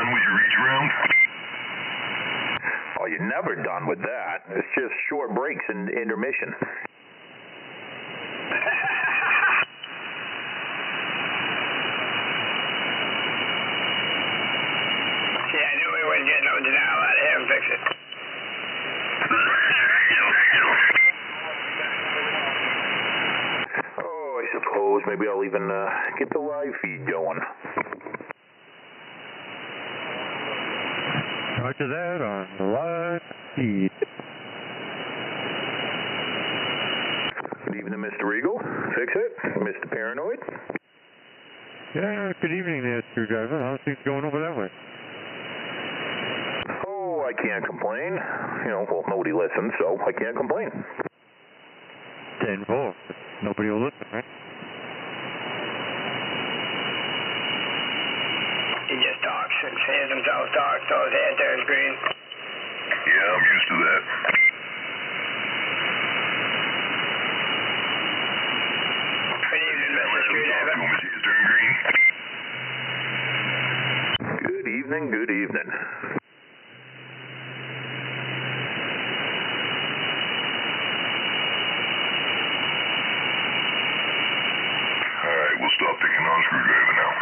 done with your reach around? Oh, you're never done with that. It's just short breaks and intermission. See, I knew we wouldn't get no denial out of him. Fix it. Oh, I suppose maybe I'll even get the live feed going. Roger that on the live feed. Good evening, Mr. Regal. Fix it. Mr. Paranoid. Yeah, good evening there, Screwdriver. How's things going over that way? Oh, I can't complain. You know, well, nobody listens, so I can't complain. 10-4. Nobody will listen, right? He just talks and hears himself talk till his hair turns green. Yeah, I'm used to that. Good evening, Mr. Screwdriver. Good evening, good evening. Alright, we'll stop picking on Screwdriver now.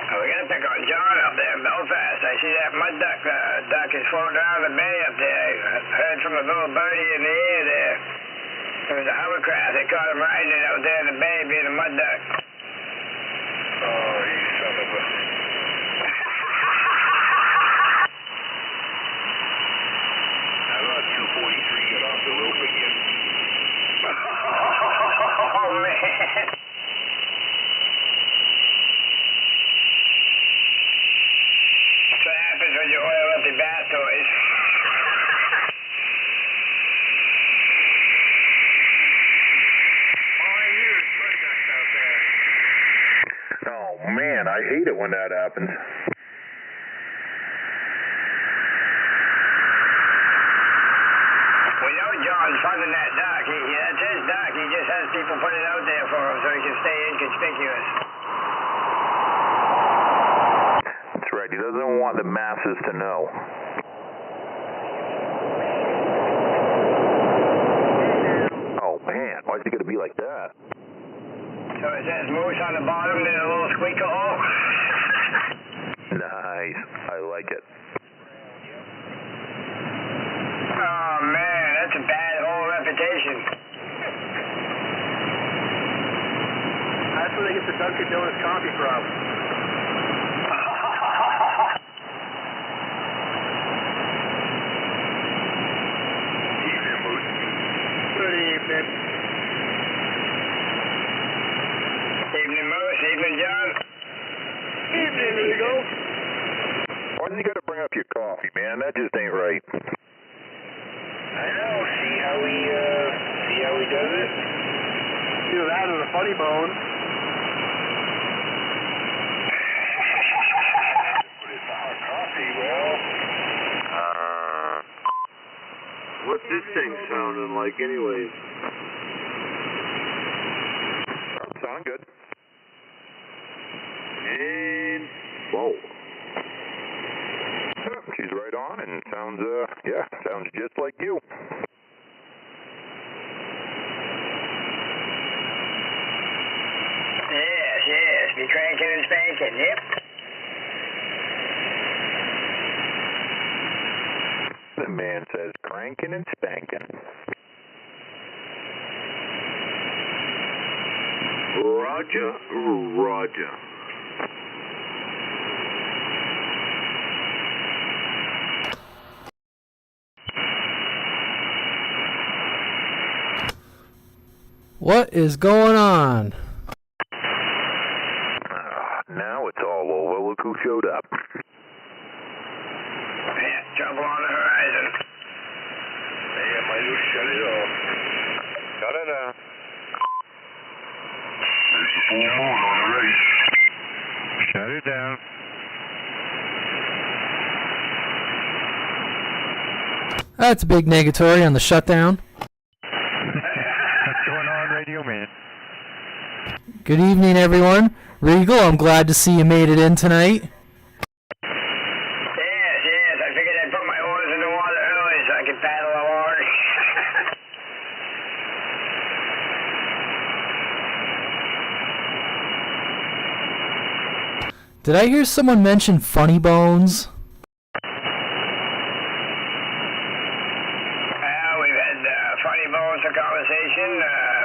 Oh, we gotta pick on John up there in Belfast. I see that mud duck is floating around the bay up there. I heard from a little birdie in the air there. There was a hovercraft. They caught him riding it out there in the bay being a mud duck. Oh, you son of a... How about 243 get off the rope again? Oh, man. That's what happens when you oil up your bath toys. Oh, man, I hate it when that happens. We know John's funding that dock. That's his dock. He just has people put it out there for him so he can stay inconspicuous. That's right, he doesn't want the masses to know. Oh, man, why's he gonna be like that? So it says moose on the bottom, then a little squeaker hole. Nice, I like it. Oh, man, that's a bad whole reputation. That's where they get the Dunkin' Donuts coffee from. Evening, Moose. Good evening. Evening, Moose. Evening, John. Evening, Eagle. Why does he gotta bring up your coffee, man? That just ain't right. I know. See how he does it? Either that or the funny bone. But it's hot coffee, well. What's this thing sounding like anyways? Sound good. And... whoa. She's right on and sounds, sounds just like you. Yes, be cranking and spanking, yep. The man says cranking and spanking. Roger, Roger. What is going on? Now it's all over. Look who showed up. Yeah, trouble on the horizon. Yeah, might as well shut it off. Shut it down. There's the full moon on the right. Shut it down. That's a big negatory on the shutdown. What's going on, Radio Man? Good evening, everyone. Regal, I'm glad to see you made it in tonight. Yes. I figured I'd put my oars in the water early so I could paddle along. Did I hear someone mention Funny Bones? We've had Funny Bones for conversation,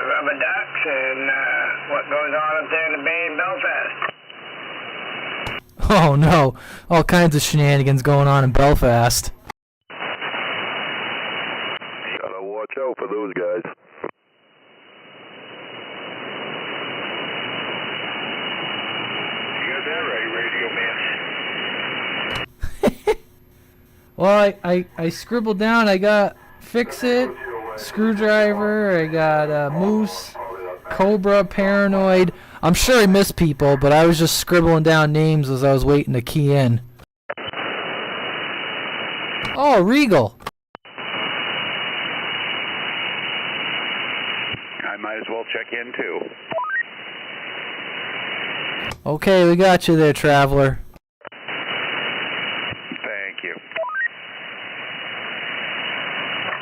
rubber ducks, and what goes on up there in the Bay in Belfast. Oh no, all kinds of shenanigans going on in Belfast. Gotta watch out for those guys. You got that right, Radio Man. Well, I scribbled down, I got Fix-It, Screwdriver, I got Moose, Cobra, Paranoid. I'm sure I missed people, but I was just scribbling down names as I was waiting to key in. Oh, Regal. I might as well check in too. Okay, we got you there, Traveler. Thank you.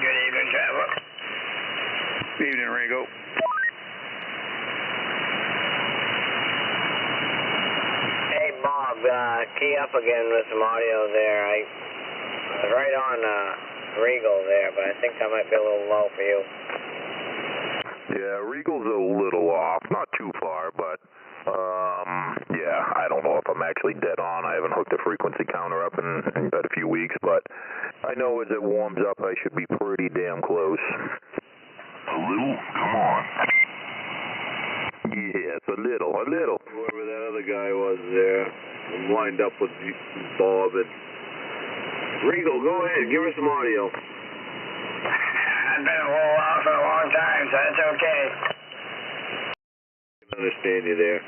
Good evening, Traveler. Evening, Rigo. Hey, Bob, key up again with some audio there. I was right on Regal there, but I think I might be a little low for you. Yeah, Regal's a little off. Not too far, but, yeah, I don't know if I'm actually dead on. I haven't hooked a frequency counter up in about a few weeks, but I know as it warms up, I should be pretty damn close. A little? Come on. Yes, a little. Whoever that other guy was there, I'm lined up with Bob and Regal. Go ahead, give us some audio. I've been a little off for a long time, so that's okay. I can understand you there.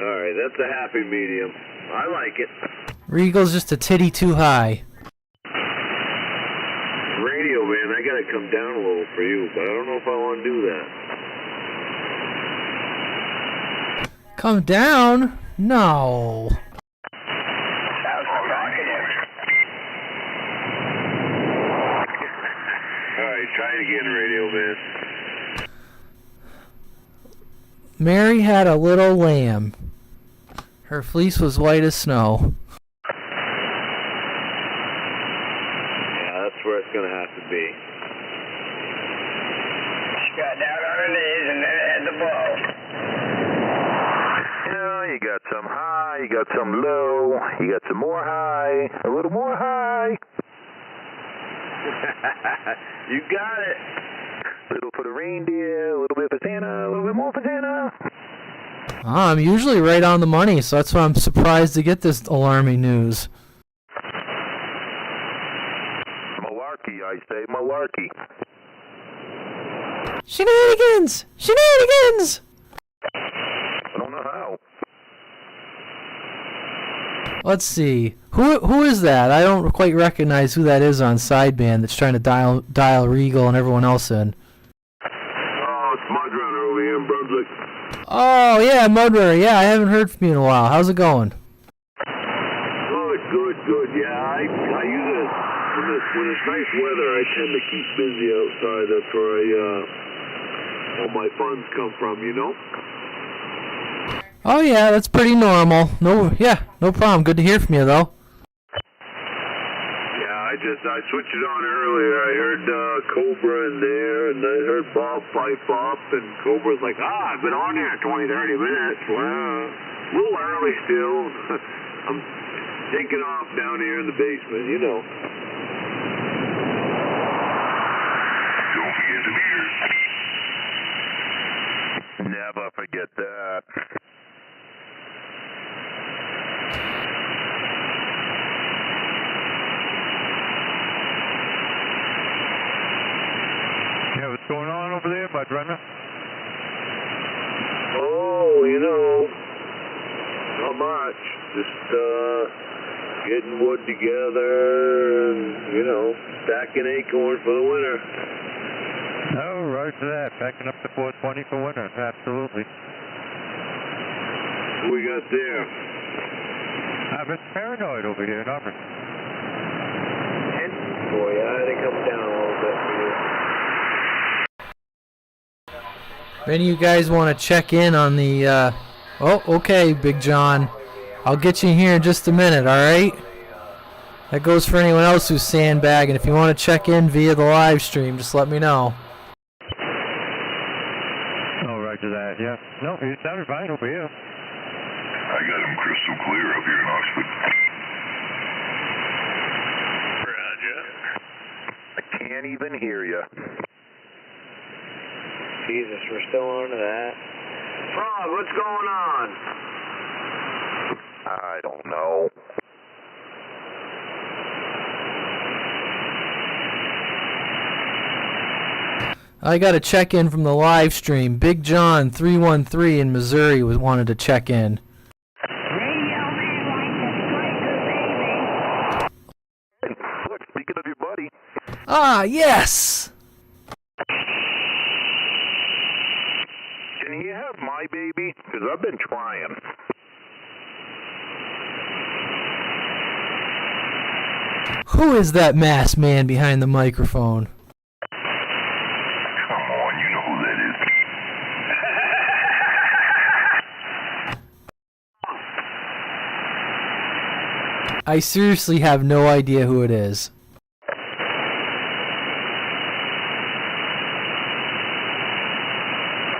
All right, that's a happy medium. I like it. Regal's just a titty too high. Radio, man, I gotta come down a little for you, but I don't know if I want to do that. Come down? No. Sounds provocative. All right, try it again, Radio, man. Mary had a little lamb. Her fleece was white as snow. Yeah, that's where it's gonna have to be. She got down on her knees and then it had the blow. Yeah, you got some high, you got some low, you got some more high, a little more high. You got it. A little for the reindeer, a little bit for Santa, a little bit more for Santa. I'm usually right on the money, so that's why I'm surprised to get this alarming news. Malarkey, I say, malarkey. Shenanigans! Shenanigans! I don't know how. Let's see. Who is that? I don't quite recognize who that is on sideband that's trying to dial Regal and everyone else in. Oh, it's Mudrunner over here in Brunswick. Oh, yeah, Mudrunner. Yeah, I haven't heard from you in a while. How's it going? Good. Yeah, I use it when it's nice weather. I tend to keep busy outside. That's where all my funds come from, you know. Oh, yeah, that's pretty normal. No problem. Good to hear from you, though. Yeah, I switched it on earlier. I heard Cobra in there, and I heard Bob pipe up, and Cobra's like, I've been on here 20, 30 minutes. Well, a little early still. I'm taking off down here in the basement, you know. Don't forget the meters. Never forget that. Yeah, what's going on over there, Mudrunner? Oh, you know, not much. Just getting wood together and, you know, stacking acorn for the winter. Oh, right for that. Packing up the 420 for winter. Absolutely. What we got there? Mr. Paranoid over here in Auburn. Boy, I think come down a little bit for you. If any of you guys want to check in on the, oh, okay, Big John. I'll get you here in just a minute, alright? That goes for anyone else who's sandbagging. If you want to check in via the live stream, just let me know. Oh, right to that, yeah. No, he sounded fine over here. I got him crystal clear up here in Oxford. Roger. I can't even hear you. Jesus, we're still on to that. Frog, what's going on? I don't know. I got a check-in from the live stream. Big John 313 in Missouri wanted to check in. Look, speaking of your buddy. Ah, yes! Can you have my baby? Because I've been trying. Who is that masked man behind the microphone? Come on, you know who that is. I seriously have no idea who it is.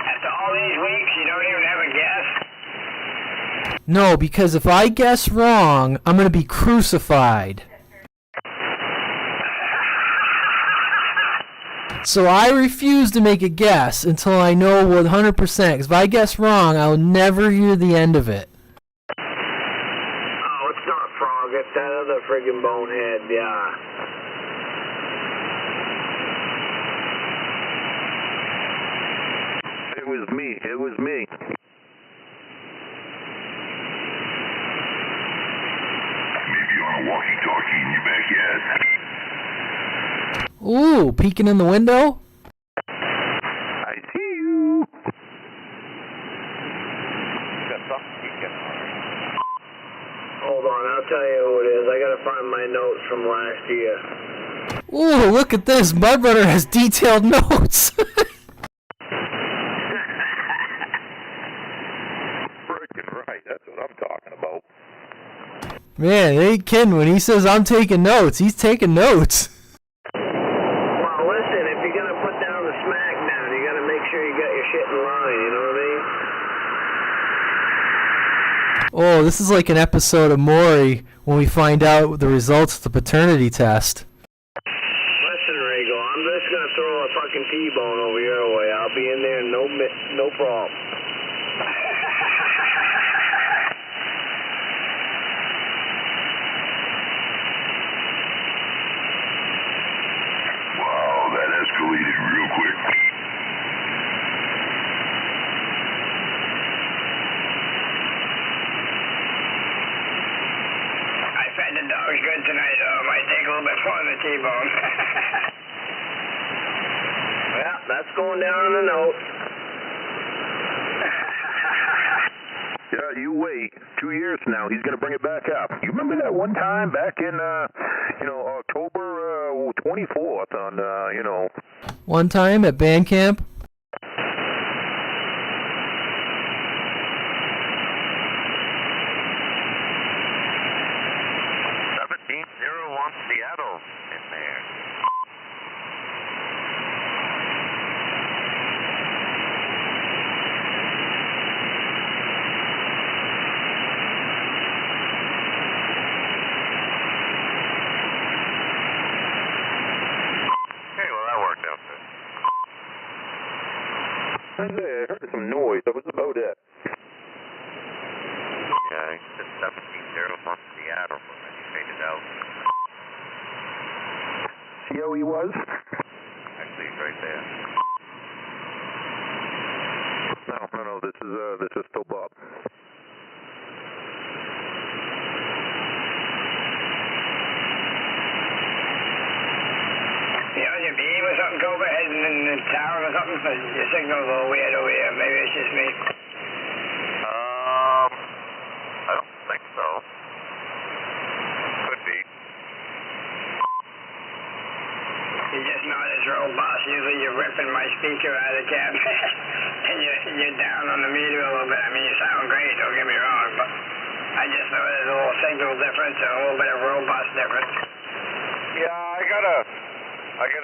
After all these weeks, you don't even have a guess? No, because if I guess wrong, I'm going to be crucified. So I refuse to make a guess until I know 100%. Because if I guess wrong, I'll never hear the end of it. Oh, it's not Frog. It's that other friggin' bonehead, yeah. It was me. It was me. Maybe on a walkie-talkie in your backyard. Ooh, peeking in the window? I see you. Hold on, I'll tell you who it is. I gotta find my notes from last year. Ooh, look at this. Mudrunner has detailed notes. Freaking right. That's what I'm talking about. Man, they ain't kidding. When he says I'm taking notes, he's taking notes. Well, listen, if you're gonna put down the smackdown, you gotta make sure you got your shit in line, you know what I mean? Oh, this is like an episode of Maury when we find out the results of the paternity test. Listen, Regal, I'm just gonna throw a fucking T-bone over your way. I'll be in there, no problem. Wow, that escalated real quick. I fed the dogs good tonight, though. It might take a little bit more than a T-bone. Yeah, that's going down on the note. Yeah, you wait. 2 years from now, he's going to bring it back up. You remember that one time back in, October 24th on, One time at band camp, 1701 Seattle in there. I heard some noise. That was about it. Yeah, he said 1701 Seattle, but then he faded out. See how he was? Actually, he's right there. No, this is still Bob. You know, your beam or something, Cobra, heading in the town or something? Your signal's a little weird over here. Maybe it's just me. speaker out of the cab, and you're down on the meter a little bit. I mean, you sound great, don't get me wrong, but I just know there's a little signal difference and a little bit of robust difference. Yeah, I gotta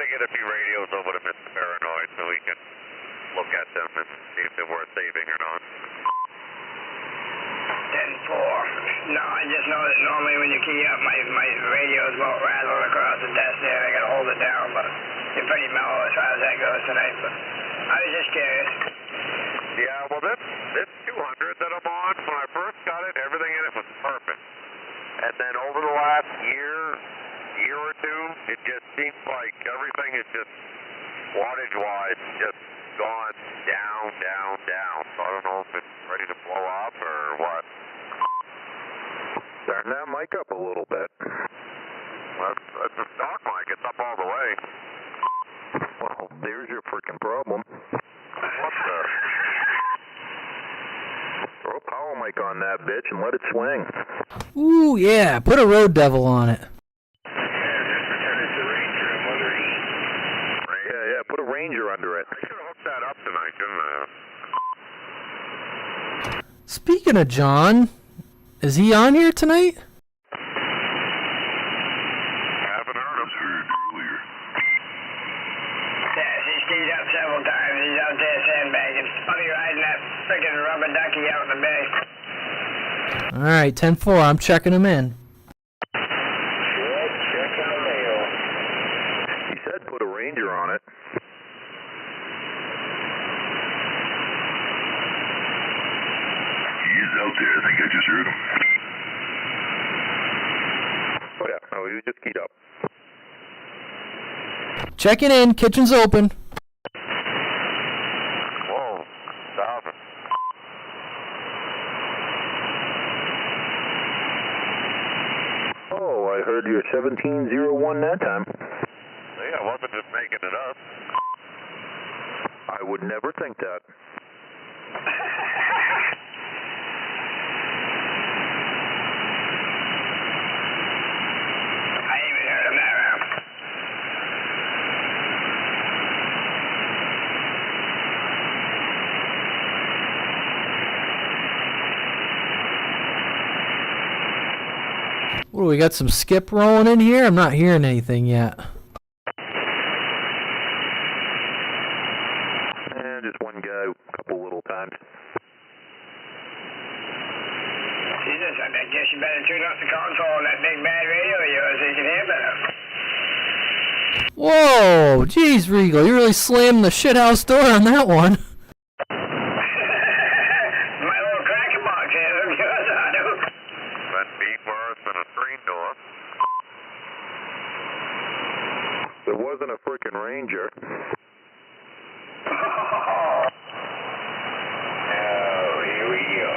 get a few radios over to Mr. Paranoid so we can look at them and see if they're worth saving or not. 10-4. No, I just know that normally when you key up, my radios won't rattle across the desk there. I gotta hold it down, but you're pretty mellow as far as that goes tonight. But I was just curious. Yeah, well, this 200 that I'm on, when I first got it, everything in it was perfect. And then over the last year or two, it just seems like everything is just wattage-wise just gone down. So I don't know if it's ready to blow up or what. Turn that mic up a little bit. Well, that's the stock mic. It's up all the way. Well, there's your freaking problem. What the? Throw a power mic on that bitch and let it swing. Ooh, yeah. Put a Road Devil on it. Yeah, put a Ranger under it. I should have hooked that up tonight, didn't I? Speaking of John, is he on here tonight? Haven't heard him. Earlier. Yes, he's keyed up several times. He's out there sandbagging. Probably riding that freaking rubber ducky out in the bay. All right, 10-4. I'm checking him in. He said put a Ranger on it. He is out there. I think I just heard him. Oh, yeah. Oh, he was just keyed up. Checking in. Kitchen's open. Whoa, stop it. Oh, I heard you're 1701 that time. Yeah, I wasn't just making it up. I would never think that. I even heard him that round. What do we got? Some skip rolling in here? I'm not hearing anything yet. Just one guy, a couple little times. Jesus, I guess you better tune up the console on that big bad radio of yours so you can hear better. Whoa! Jeez, Regal, you really slammed the shithouse door on that one. My little cracker box here, look yours, I do. That beat worse than a screen door. There wasn't a freaking Ranger. Oh, here we go.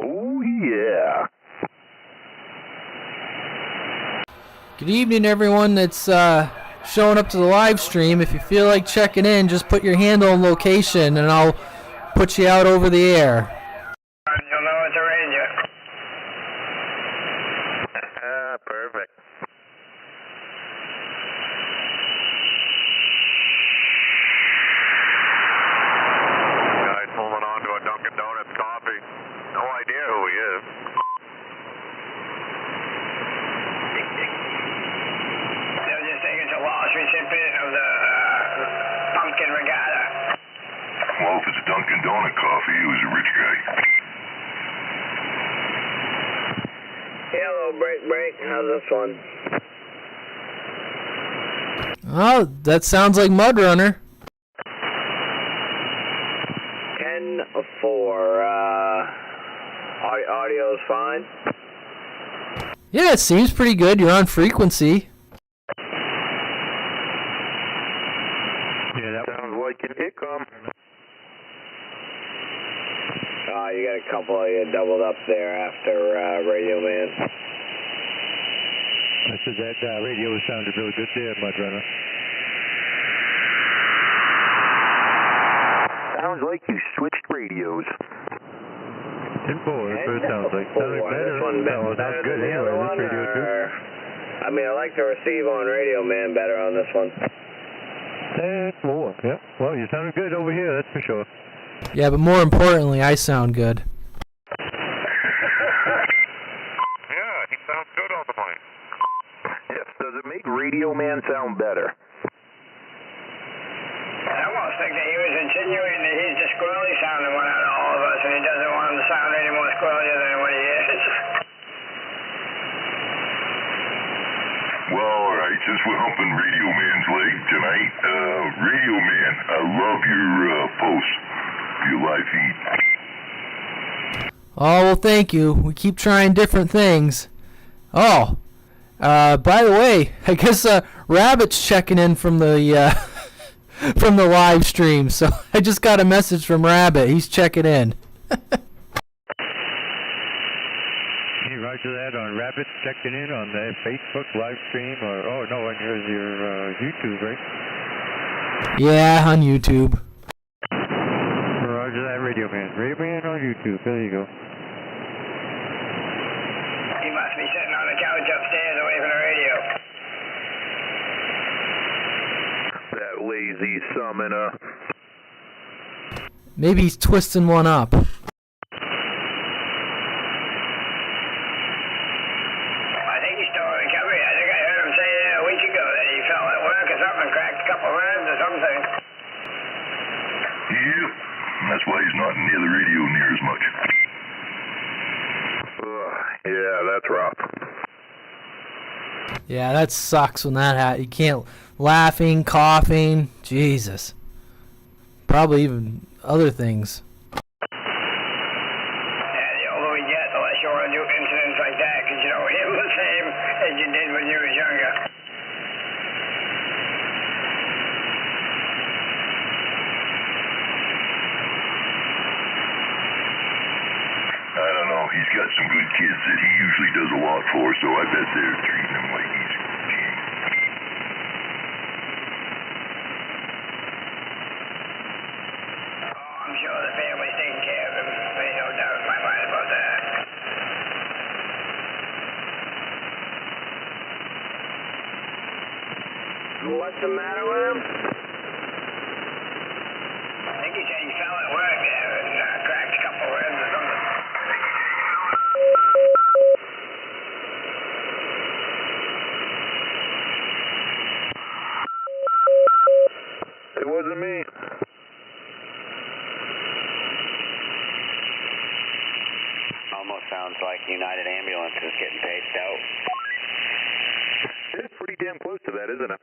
Oh, yeah. Good evening, everyone that's showing up to the live stream. If you feel like checking in, just put your handle and location, and I'll put you out over the air. You'll know it's a Ranger. Perfect. Guy's holding on to a Dunkin' Donuts coffee. No idea who he is. They'll just think it's a lost recipient of the pumpkin regatta. Well, if it's a Dunkin' Donut coffee, he was a rich guy. Hello, break. How's this one? Oh, that sounds like Mud Runner. 10-4. Audio's fine? Yeah, it seems pretty good. You're on frequency. Yeah, that sounds like an ICOM. You got a couple of you doubled up there after Radioman. I said that radio sounded really good there, Mud Runner. Sounds like you switched radios. 10-4, that's what it sounds like. Sounded better. This one Well, better that's good than the anyway. other one, This radio too. or? I mean, I like to receive on Radioman better on this one. And more, yeah. Well, you sounded good over here, that's for sure. Yeah, but more importantly, I sound good. Yeah, he sounds good on the mic. Yes, does it make Radio Man sound better? I almost think that he was insinuating that he's the squirrely sounding one out of all of us, and he doesn't want him to sound any more squirrelier than what he is. Well, all right, since we're humping Radio Man's leg tonight, Radio Man, I love your posts, your live feed. Oh, well, thank you. We keep trying different things. Oh, by the way, I guess Rabbit's checking in from the from the live stream. So I just got a message from Rabbit. He's checking in. Hey, roger that on Rabbit checking in on the Facebook live stream, or oh no, on your YouTube, right? Yeah, on YouTube. Roger that, Radio Man. Radio Man on YouTube. There you go. He must be sitting on the couch upstairs away from the radio. That lazy summoner. Maybe he's twisting one up. I think he's still in recovery. I think I heard him say a week ago that he fell at work or something and cracked a couple ribs or something. Yep, that's why he's not near the radio near as much. Yeah, that's rough. Yeah, that sucks when that happens. You can't laughing, coughing. Jesus. Probably even other things. Yeah, the older we get, the less you want to do incidents like that, because you don't hear the same as you did when you was younger. I don't know, he's got some good kids that he usually does a lot for, so I bet they're treating him like he's king. Oh, I'm sure the family's taking care of him. There's no doubt in my mind about that. What's the matter with him? I think he said he fell at work there and cracked a couple ribs or something. It wasn't me. Almost sounds like United Ambulance is getting paged out. It's pretty damn close to that, isn't it?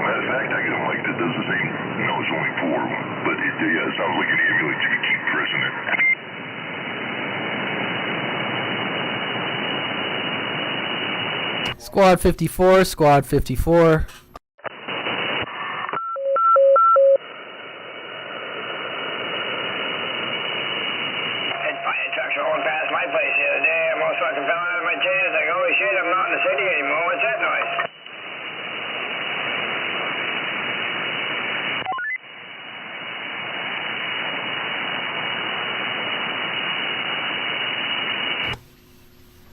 Matter of fact, I got a mic that does the same. No, it's only 4 of them, but it sounds like an ambulance if you keep pressing it. Squad 54, Squad 54. Fire trucks rolling past my place the other day. I almost fucking fell out of my chair. It's like, holy shit, I'm not in the city anymore. What's that noise?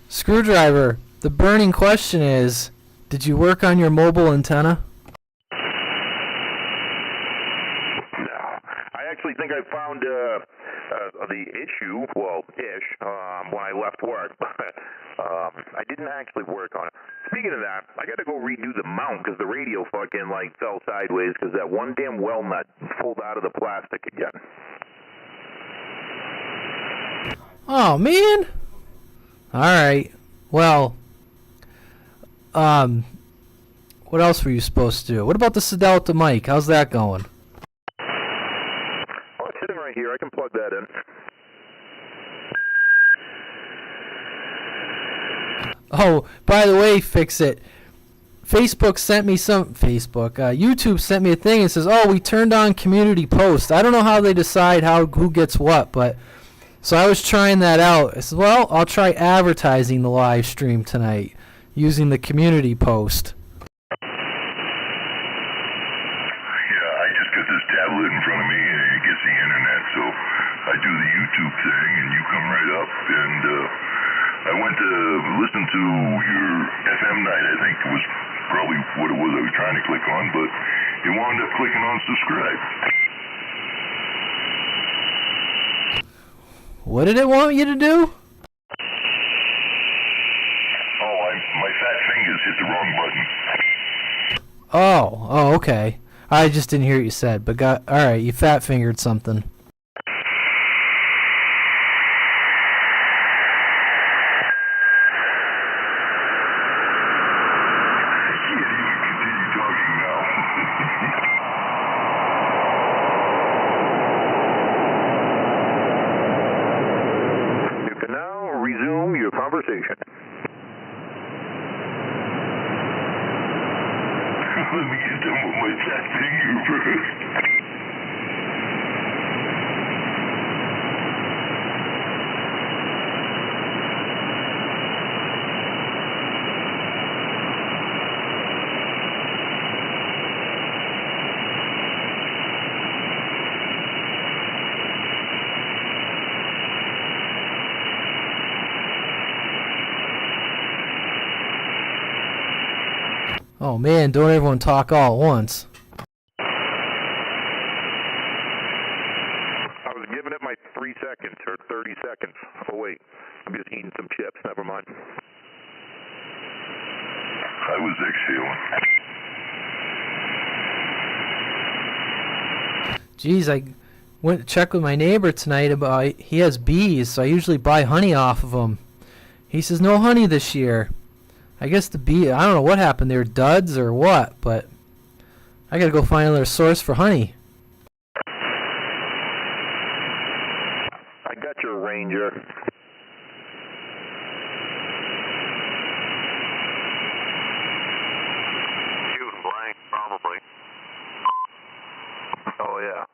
Screwdriver, the burning question is, did you work on your mobile antenna? No. I actually think I found the issue, ish, when I left work, but I didn't actually work on it. Speaking of that, I got to go redo the mount because the radio fucking fell sideways because that one damn well nut pulled out of the plastic again. Oh, man. All right. Well, what else were you supposed to do? What about the Sidalta mic? How's that going? Oh, it's sitting right here. I can plug that in. Oh, by the way, Fix It. YouTube sent me a thing and says, oh, we turned on community post. I don't know how they decide who gets what, but so I was trying that out. I said, well, I'll try advertising the live stream tonight using the community post. Yeah, I just got this tablet in front of me and it gets the internet, so your FM night, I think was probably what it was I was trying to click on, but it wound up clicking on subscribe. What did it want you to do? Oh, my fat fingers hit the wrong button. Oh, okay. I just didn't hear what you said, but all right, you fat fingered something. Resume your conversation. Let me get done with my fat finger first. Oh man, don't everyone talk all at once. I was giving it my 3 seconds or 30 seconds. Oh wait, I'm just eating some chips. Never mind. I was exhaling. Geez, I went to check with my neighbor tonight about he has bees, so I usually buy honey off of him. He says no honey this year. I guess the bee, I don't know what happened. They were duds or what, but I gotta go find another source for honey. I got your Ranger. Shooting blank, probably. Oh, yeah.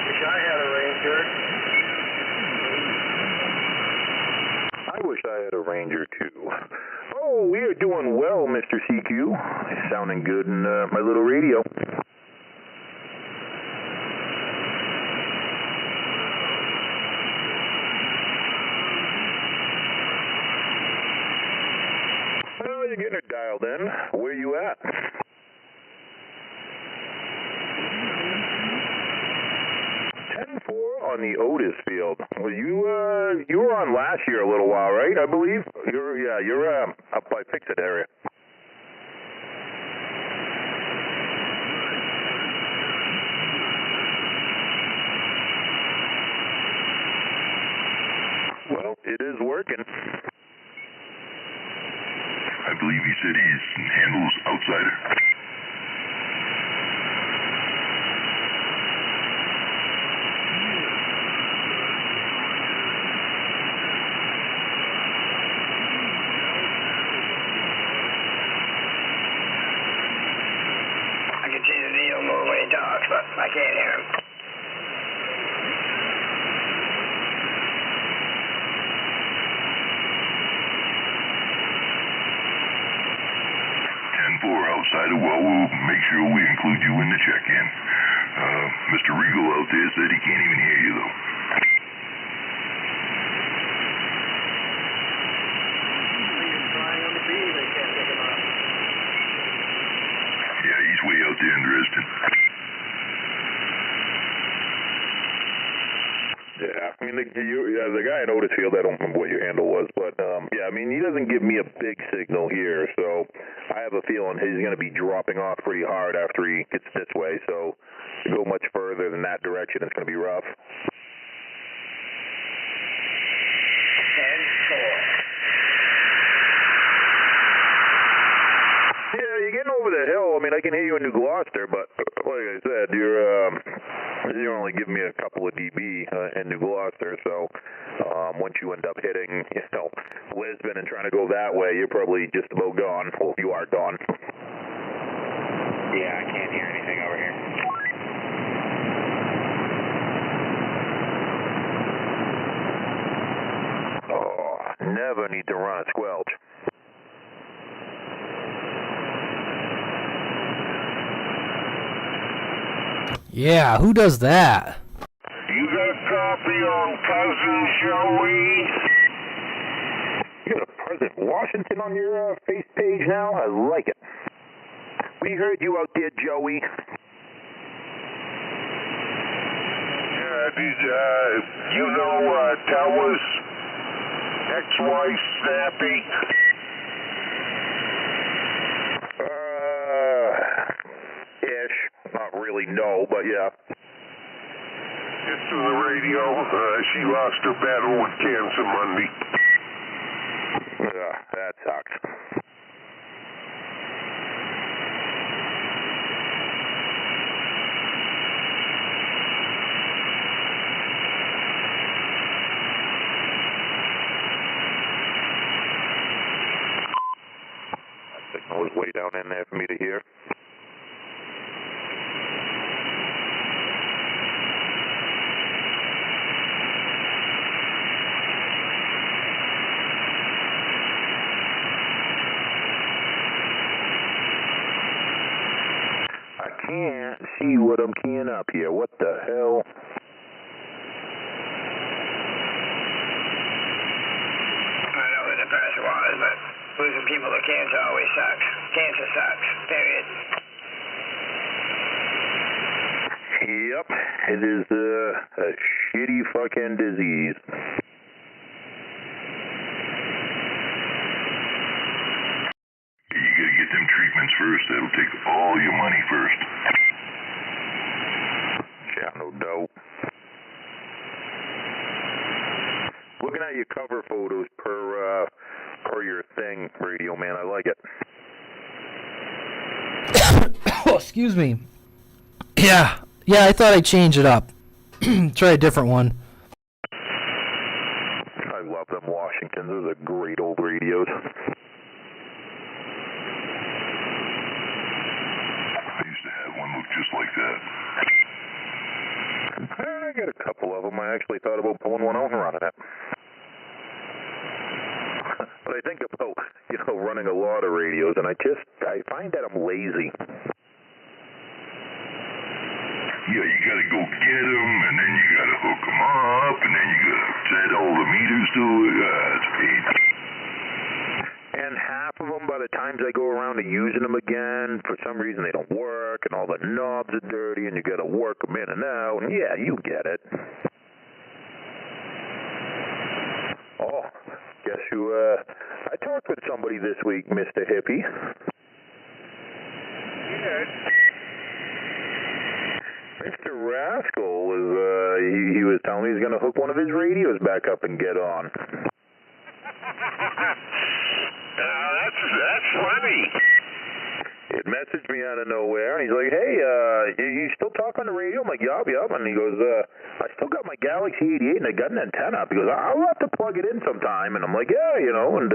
Wish I had a Ranger. I wish I had a Ranger, too. Oh, we are doing well, Mr. CQ. Sounding good in my little radio. Well, you're getting it dialed in. Where you at? On the Otis field. Well, you were on last year a little while, right? I believe you're up by Fix-It area. Well, it is working. I believe he said he handles outsider. But I can't hear him. Outside of well, we'll make sure we include you in the check-in. Mr. Regal out there said he can't even hear you, though. He's trying on the beam, they can't pick him up. Yeah, he's way out there in Dresden. Yeah, I mean, the guy in Otisfield, I don't remember what your handle was, but, yeah, I mean, he doesn't give me a big signal here, so I have a feeling he's going to be dropping off pretty hard after he gets this way, so to go much further than that direction, it's going to be rough. 10-4. Yeah, you're getting over the hill. I mean, I can hear you in New Gloucester, but like I said, you're only giving me a couple of dB in New Gloucester, so once you end up hitting, Lisbon and trying to go that way, you're probably just about gone. Well, you are gone. Yeah, I can't hear anything over here. Oh, never need to run a squelch. Yeah, who does that? You got copy on Cousin Joey? You got a President Washington on your face page now? I like it. We heard you out there, Joey. Yeah, you know Tella's ex-wife, Snappy? Ish. Not really, no, but yeah. It's to the radio. She lost her battle with cancer Monday. That sucks. That signal was way down in there for me to hear. Can't see what I'm keying up here. What the hell? I know who the person was, but losing people to cancer always sucks. Cancer sucks, period. Yep, it is a shitty fucking disease. You gotta get them treatments first. That'll take all your money first. Yeah, no doubt. Looking at your cover photos per your thing, Radio Man, I like it. Oh, excuse me. Yeah, I thought I'd change it up. Try a different one. I love them Washingtons. Those are great old radios. I used to have one look just like that. I got a couple of them. I actually thought about pulling one over on it. But I think about, running a lot of radios, and I find that I'm lazy. Yeah, you gotta go get them, and then you gotta hook them up, and then you gotta set all the meters to it. It's a pain. And half of them, by the times I go around to using them again, for some reason they don't work, and all the knobs are dirty, and you gotta work them in and out, and yeah, you get it. Oh, guess who, I talked with somebody this week, Mr. Hippie. Yeah. Mr. Rascal was, he was telling me he's gonna hook one of his radios back up and get on. That's funny. It messaged me out of nowhere, and he's like, hey, you still talk on the radio? I'm like, yup. And he goes, I still got my Galaxy 88, and I got an antenna up. He goes, I'll have to plug it in sometime. And I'm like, yeah, and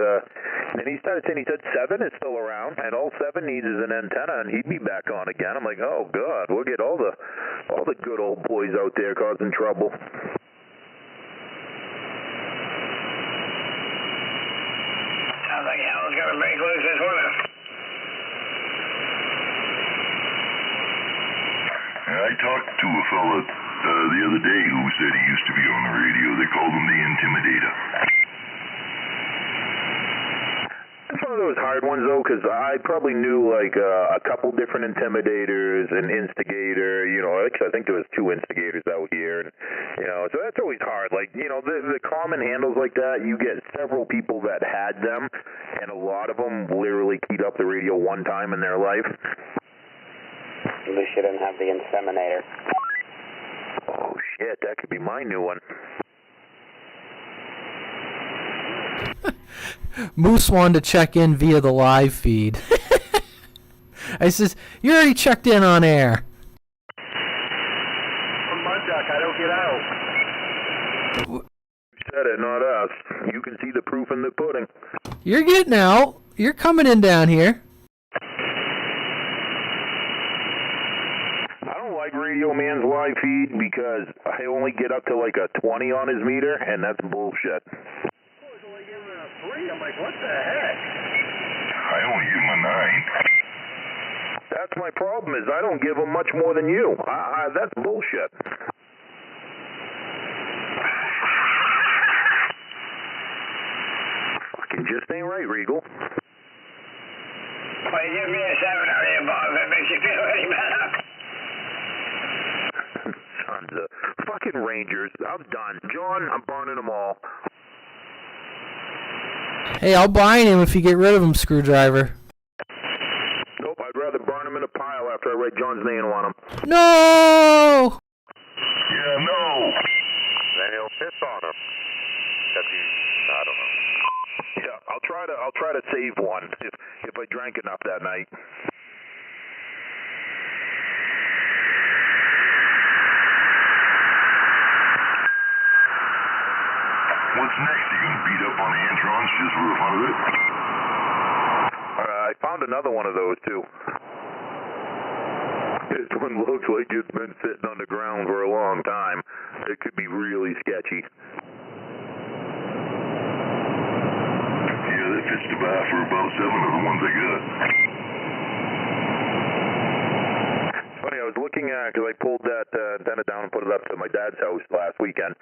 then he started saying, he said 7 is still around, and all 7 needs is an antenna, and he'd be back on again. I'm like, oh, God, we'll get all the good old boys out there causing trouble. Sounds like hell's gonna break loose this winter. I talked to a fella the other day who said he used to be on the radio. They called him the Intimidator. It's one of those hard ones, though, because I probably knew, like, a couple different Intimidators, an Instigator, actually I think there was 2 Instigators out here, and, so that's always hard. Like, the common handles like that, you get several people that had them, and a lot of them literally keyed up the radio one time in their life. At least you didn't have the inseminator. Oh, shit, that could be my new one. Moose wanted to check in via the live feed. I says, you already checked in on air. From Mudduck, I don't get out. You said it, not us. You can see the proof in the pudding. You're getting out. You're coming in down here. I don't like Radio Man's live feed because I only get up to like a 20 on his meter, and that's bullshit. I'm like, what the heck? I only give him a 9. That's my problem is I don't give them much more than you. That's bullshit. Fucking just ain't right, Regal. Well, you give me a 7 out here, Bob, if that makes you feel any better. Sons of fucking Rangers. I'm done. John, I'm burning them all. Hey, I'll bind him if you get rid of him, Screwdriver. Nope, I'd rather burn him in a pile after I write John's name on him. No! Yeah, no. Then he'll piss on him. I don't know. Yeah, I'll try to save one if I drank enough that night. What's next? You gonna beat up on Antrons just for the fun of it? I found another one of those too. This one looks like it's been sitting on the ground for a long time. It could be really sketchy. Yeah, that fits the buy for about 7 of the ones I got. Funny, I was looking at, because I pulled that antenna down and put it up to my dad's house last weekend,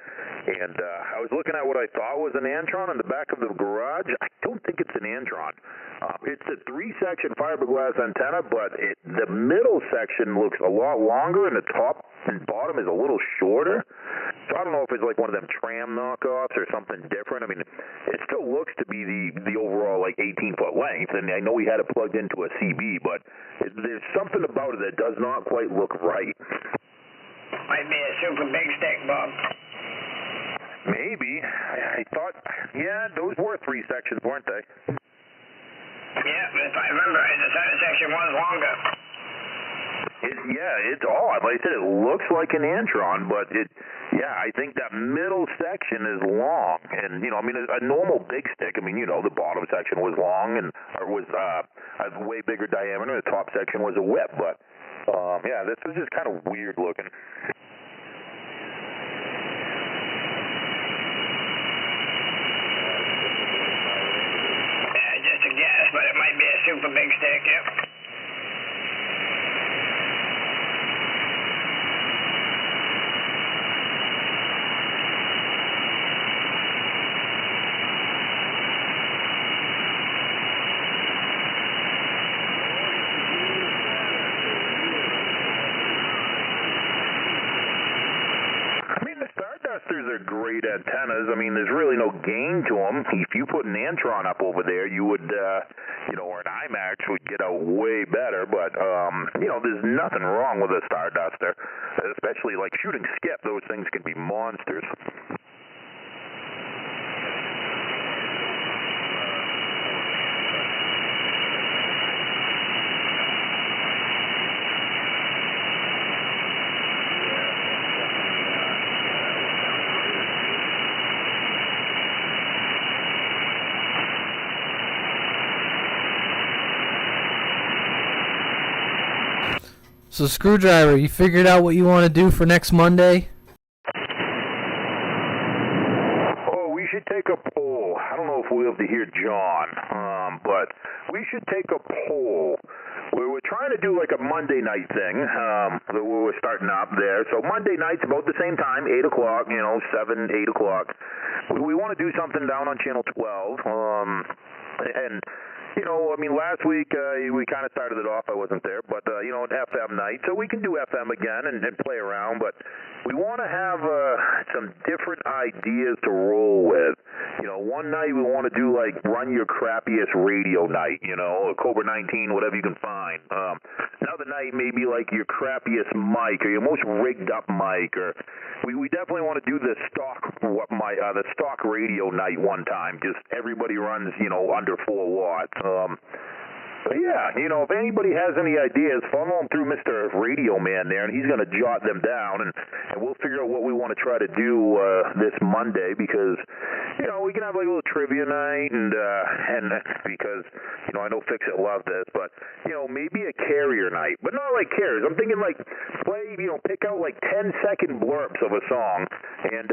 and I was looking at what I thought was an Antron in the back of the garage. I don't think it's an Antron. It's a 3-section fiberglass antenna, but the middle section looks a lot longer, and the top and bottom is a little shorter. So I don't know if it's like one of them tram knockoffs or something different. I mean, it still looks to be the overall like 18-foot length, and I know he had it plugged into a CB, but there's something about it that does not quite look right. Might be a super big stick, Bob. Maybe. I thought, yeah, those were 3 sections, weren't they? Yeah, if I remember right, the center section was longer. It's odd. Like I said, it looks like an Antron, but I think that middle section is long. And, I mean, a normal big stick, I mean, the bottom section was long and was a way bigger diameter. The top section was a whip, but, this was just kind of weird looking. Just a guess, but it might be a super big stick, yep. Are great antennas. I mean, there's really no gain to them. If you put an Antron up over there, you would, or an IMAX would get out way better. But, there's nothing wrong with a Starduster, especially like shooting skip. Those things can be monsters. So, Screwdriver, you figured out what you want to do for next Monday? Oh, we should take a poll. I don't know if we'll be able to hear John, but we should take a poll. We're trying to do like a Monday night thing. We're starting up there. So Monday night's about the same time, 8 o'clock, 7, 8 o'clock. We want to do something down on Channel 12. And last week we kind of started it off. I wasn't there, but an FM night, so we can do FM again and play around. But we want to have some different ideas to roll with. One night we want to do like run your crappiest radio night. Cobra 19, whatever you can find. Another night maybe like your crappiest mic or your most rigged up mic. Or we definitely want to do the stock radio night one time. Just everybody runs under 4 watts. But if anybody has any ideas, follow them through Mr. Radio Man there, and he's going to jot them down, and we'll figure out what we want to try to do this Monday, because, we can have like a little trivia night, and because, I know Fix-It loved this, but, maybe a carrier night, but not like carriers. I'm thinking like pick out like 10-second blurbs of a song, and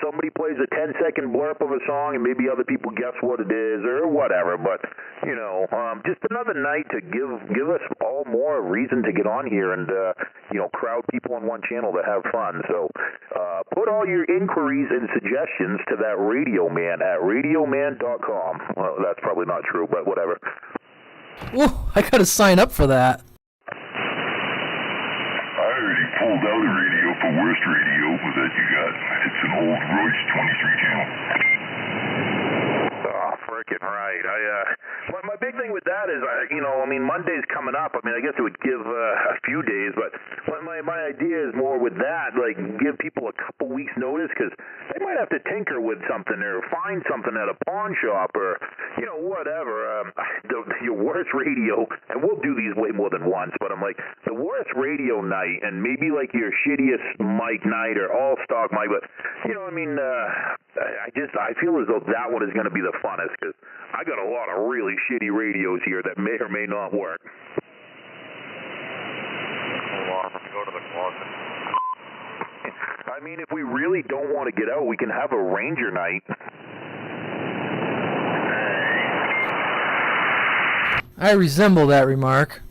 somebody plays a 10-second blurb of a song and maybe other people guess what it is or whatever. But, just another night to give us all more reason to get on here and, crowd people on one channel to have fun. So put all your inquiries and suggestions to that Radio Man at radioman.com. Well, that's probably not true, but whatever. Whoa, I got to sign up for that. I already pulled out a radio for worst radio that you got. It's an old Royce 23 channel. Oh, frickin' right. My big thing with that is, Monday's coming up. I guess it would give a few days, but my idea is more with that, like, give people a couple weeks notice, because they might have to tinker with something or find something at a pawn shop or, whatever. Your worst radio, and we'll do these way more than once, but I'm like, the worst radio night, and maybe like your shittiest mic night or all stock mic, but, I feel as though that one is going to be the funnest, because I got a lot of really shitty radios here that may or may not work. Hold on, let me go to the closet. If we really don't want to get out, we can have a Ranger night. I resemble that remark.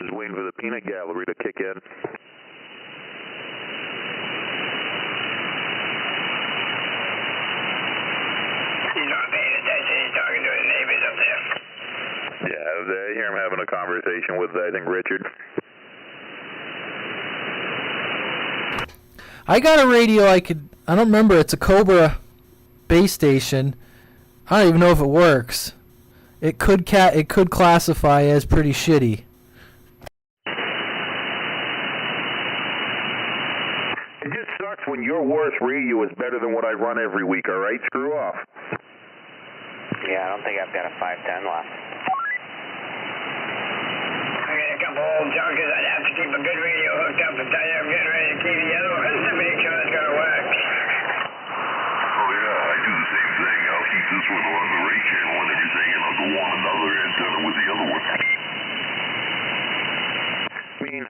Just waiting for the peanut gallery to kick in. He's not paying attention. He's talking to his neighbors up there. Yeah, I hear him having a conversation with, I think, Richard. I got a radio I don't remember, it's a Cobra base station. I don't even know if it works. It could classify as pretty shitty. It just sucks when your worst radio is better than what I run every week, alright? Screw off. Yeah, I don't think I've got a 510 left. I got a couple old junkers. I'd have to keep a good radio hooked up and tell you I'm getting ready to keep the other one to make sure it's going to work. Oh, yeah, I do the same thing. I'll keep this one on the rate channel and everything, and I'll go on another antenna with the other one.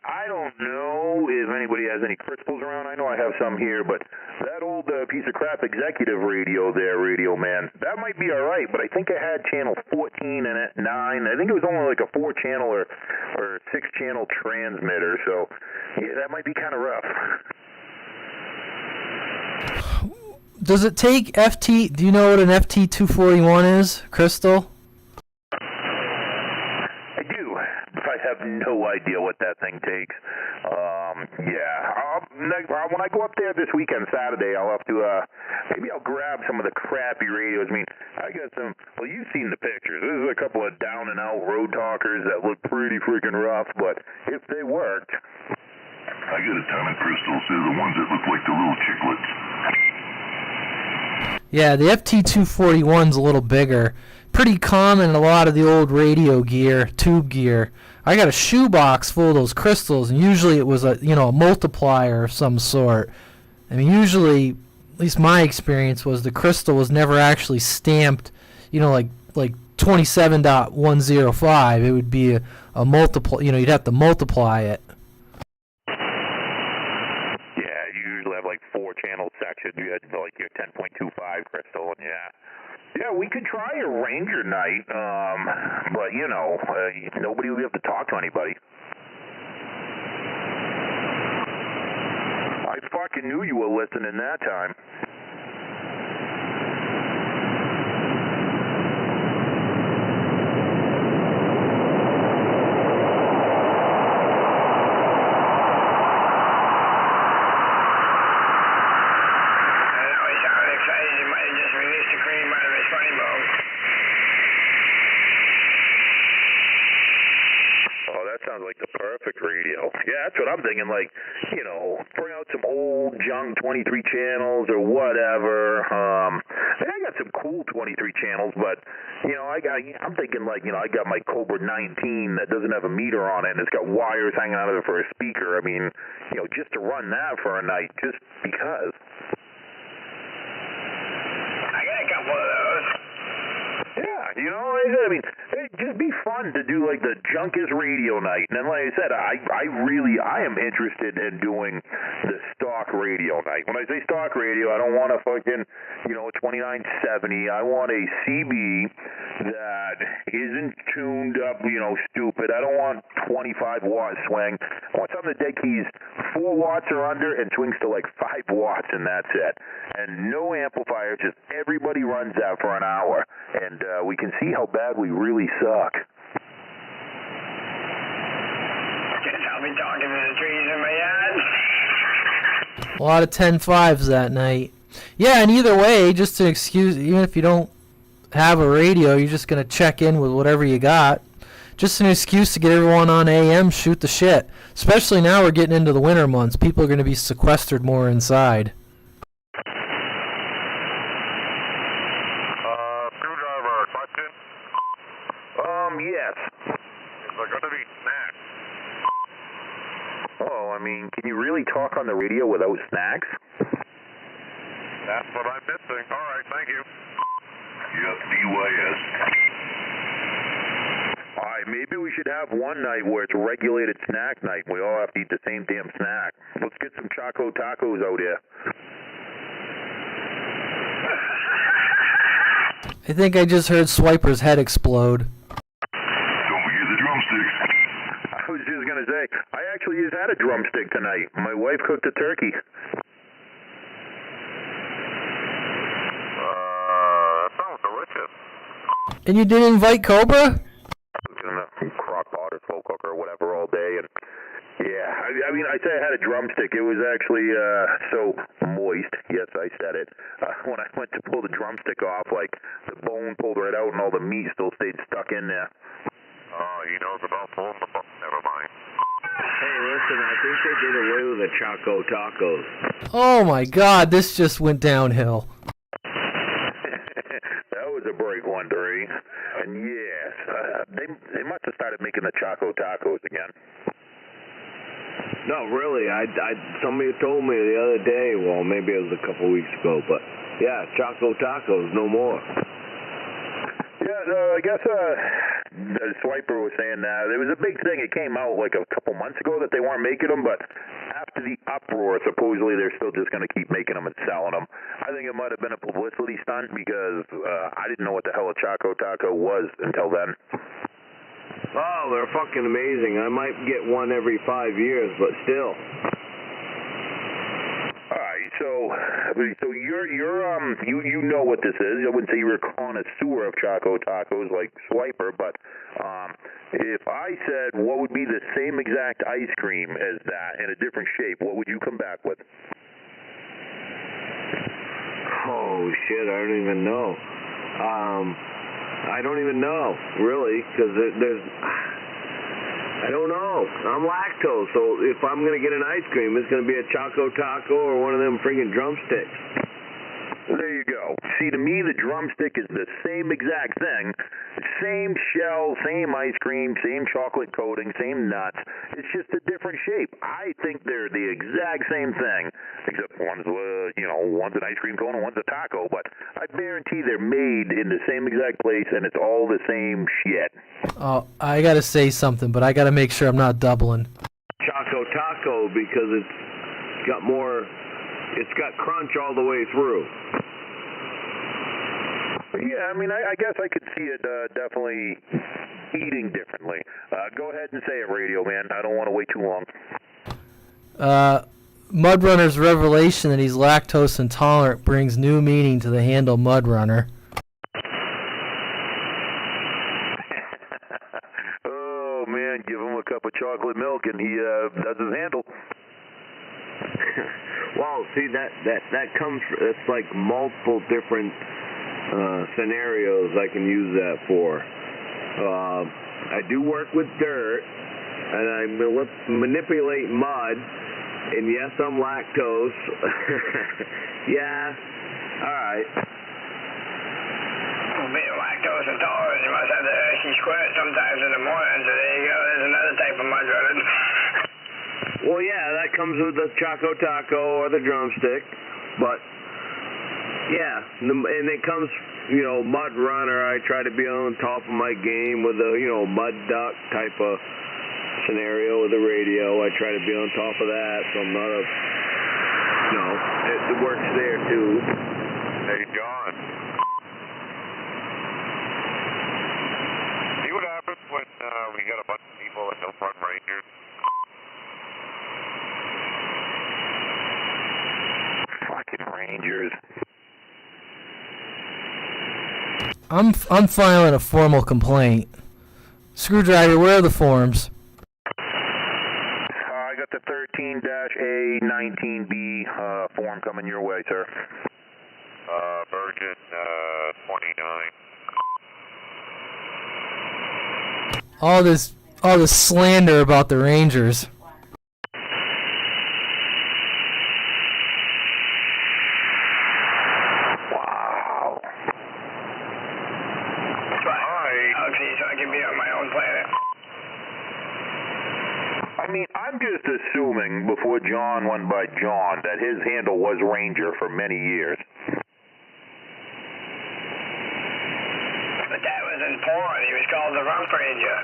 I don't know if anybody has any crystals around. I know I have some here, but that old piece of crap executive radio there, Radio Man, that might be alright, but I think I had channel 14 in it, 9. I think it was only like a 4-channel or 6-channel transmitter, so yeah, that might be kind of rough. Does it take FT? Do you know what an FT241 is, Crystal? I do. I have no idea what that thing takes. When I go up there this weekend, Saturday, I'll have to, maybe I'll grab some of the crappy radios. I got some, well, you've seen the pictures. There's a couple of down-and-out road talkers that look pretty freaking rough, but if they worked. I got a ton of crystals. They're the ones that look like the little chiclets. Yeah, the FT241's a little bigger. Pretty common in a lot of the old radio gear, tube gear. I got a shoebox full of those crystals, and usually it was a multiplier of some sort. Usually, at least my experience was the crystal was never actually stamped, like 27.105. It would be a multiple. You'd have to multiply it. Yeah, you usually have like 4-channel sections. You had like your 10.25 crystal, and yeah, we could try a Ranger night, but, nobody will be able to talk to anybody. I fucking knew you were listening that time. Like the perfect radio. Yeah, that's what I'm thinking. Like, bring out some old junk 23 channels or whatever. I got some cool 23 channels, but I'm thinking like, I got my Cobra 19 that doesn't have a meter on it, and it's got wires hanging out of it for a speaker. Just to run that for a night, just because. I got a couple of those. Yeah, you know, I mean, it'd just be fun to do like the Junkus radio night. And then, like I said, I am interested in doing the stock radio night. When I say stock radio, I don't want a fucking, you know, 2970. I want a CB that isn't tuned up, you know, stupid. I don't want 25 watt swing. I want something that dead keys 4 watts or under and swings to like 5 watts, and that's it. And no amplifier, just everybody runs that for an hour. And we can see how bad we really suck. Guess I'll be talking to the trees in my yard. A lot of 10.5s that night. Yeah, and either way, just an excuse, even if you don't have a radio, you're just going to check in with whatever you got. Just an excuse to get everyone on AM, shoot the shit. Especially now we're getting into the winter months. People are going to be sequestered more inside. Screwdriver, question? Yes. Is there going to be snacks? Oh, I mean, can you really talk on the radio without snacks? That's what I'm missing. All right, thank you. Yep, DYS. All right, maybe we should have one night where it's regulated snack night. We all have to eat the same damn snack. Let's get some Choco Tacos out here. I think I just heard Swiper's head explode. Don't forget the drumsticks. I was just going to say, I actually just had a drumstick tonight. My wife cooked a turkey. That sounds delicious. And you didn't invite Cobra? I was going to crock pot or slow cooker or whatever all day. And yeah, I mean, I say I had a drumstick. It was actually so moist. Yes, I said it. When I went to pull the drumstick off, like the bone pulled right out and all the meat still stayed stuck in there. Oh, he knows about pulling the never mind. Hey, listen, I think they did away with the Choco Tacos. Oh my god, this just went downhill. That was a break one, Dre. And yes, they must have started making the Choco Tacos again. No, really, somebody told me the other day, well, maybe it was a couple weeks ago, but yeah, Choco Tacos, no more. Yeah, I guess the Swiper was saying that there was a big thing. It came out like a couple months ago that they weren't making them, but after the uproar, supposedly they're still just going to keep making them and selling them. I think it might have been a publicity stunt because I didn't know what the hell a Choco Taco was until then. Oh, they're fucking amazing. I might get one every 5 years, but still. All right, so you know what this is. I wouldn't say you're a connoisseur of Choco Tacos like Swiper, but if I said what would be the same exact ice cream as that in a different shape, what would you come back with? Oh shit, I don't even know. I don't even know, really, because there's... I don't know. I'm lactose, so if I'm going to get an ice cream, it's going to be a Choco Taco or one of them friggin' drumsticks. There you go. See, to me, the drumstick is the same exact thing. Same shell, same ice cream, same chocolate coating, same nuts. It's just a different shape. I think they're the exact same thing, except one's an ice cream cone and one's a taco. But I guarantee they're made in the same exact place, and it's all the same shit. Oh, I gotta say something, but I gotta make sure I'm not doubling. Choco Taco because it's got crunch all the way through. Yeah, I mean, I guess I could see it definitely eating differently. Go ahead and say it, Radio Man. I don't want to wait too long. Mudrunner's revelation that he's lactose intolerant brings new meaning to the handle Mudrunner. Oh, man, give him a cup of chocolate milk and he does his handle. Well, see, that comes, it's like multiple different scenarios I can use that for. I do work with dirt, and I manipulate mud, and yes, I'm lactose. Yeah, alright. Being lactose intolerant, you must have the Hershey squirt sometimes in the morning, so there you go, there's another type of mud running. Well, yeah, that comes with the Choco Taco or the drumstick, but yeah, and it comes mud runner. I try to be on top of my game with a, mud duck type of scenario with the radio. I try to be on top of that, so I'm not it works there too. Hey, John. See what happens when we got a bunch of people that don't run Rangers? Fucking Rangers. I'm filing a formal complaint. Screwdriver, where are the forms? I got the 13-A19B form coming your way, sir. Version 29. All this slander about the Rangers. Wow. Okay, so I can be on my own planet. I mean, I'm just assuming before John went by John that his handle was Ranger for many years. But that was in porn. He was called the Rump Ranger.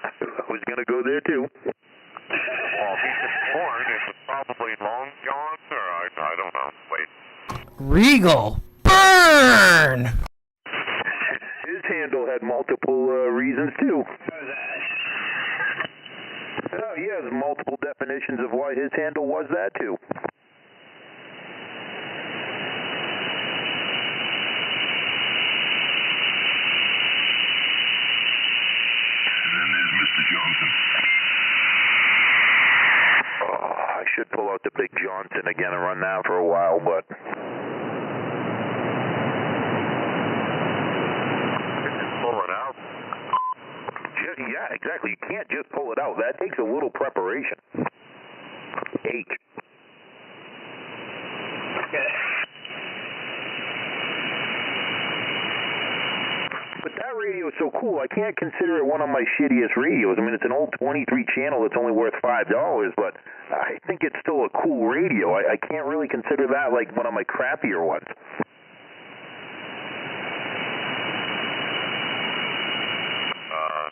I was going to go there, too. Well, if he's in porn, it's probably Long John, or I don't know. Wait. Regal, burn! His handle had multiple reasons, too. What was that? He has multiple definitions of why his handle was that, too. I should pull out the Big Johnson again and run that for a while, but Just pull it out. yeah, exactly. You can't just pull it out. That takes a little preparation. H. Okay. But that radio is so cool, I can't consider it one of my shittiest radios. I mean, it's an old 23 channel that's only worth $5, but I think it's still a cool radio. I can't really consider that like one of my crappier ones.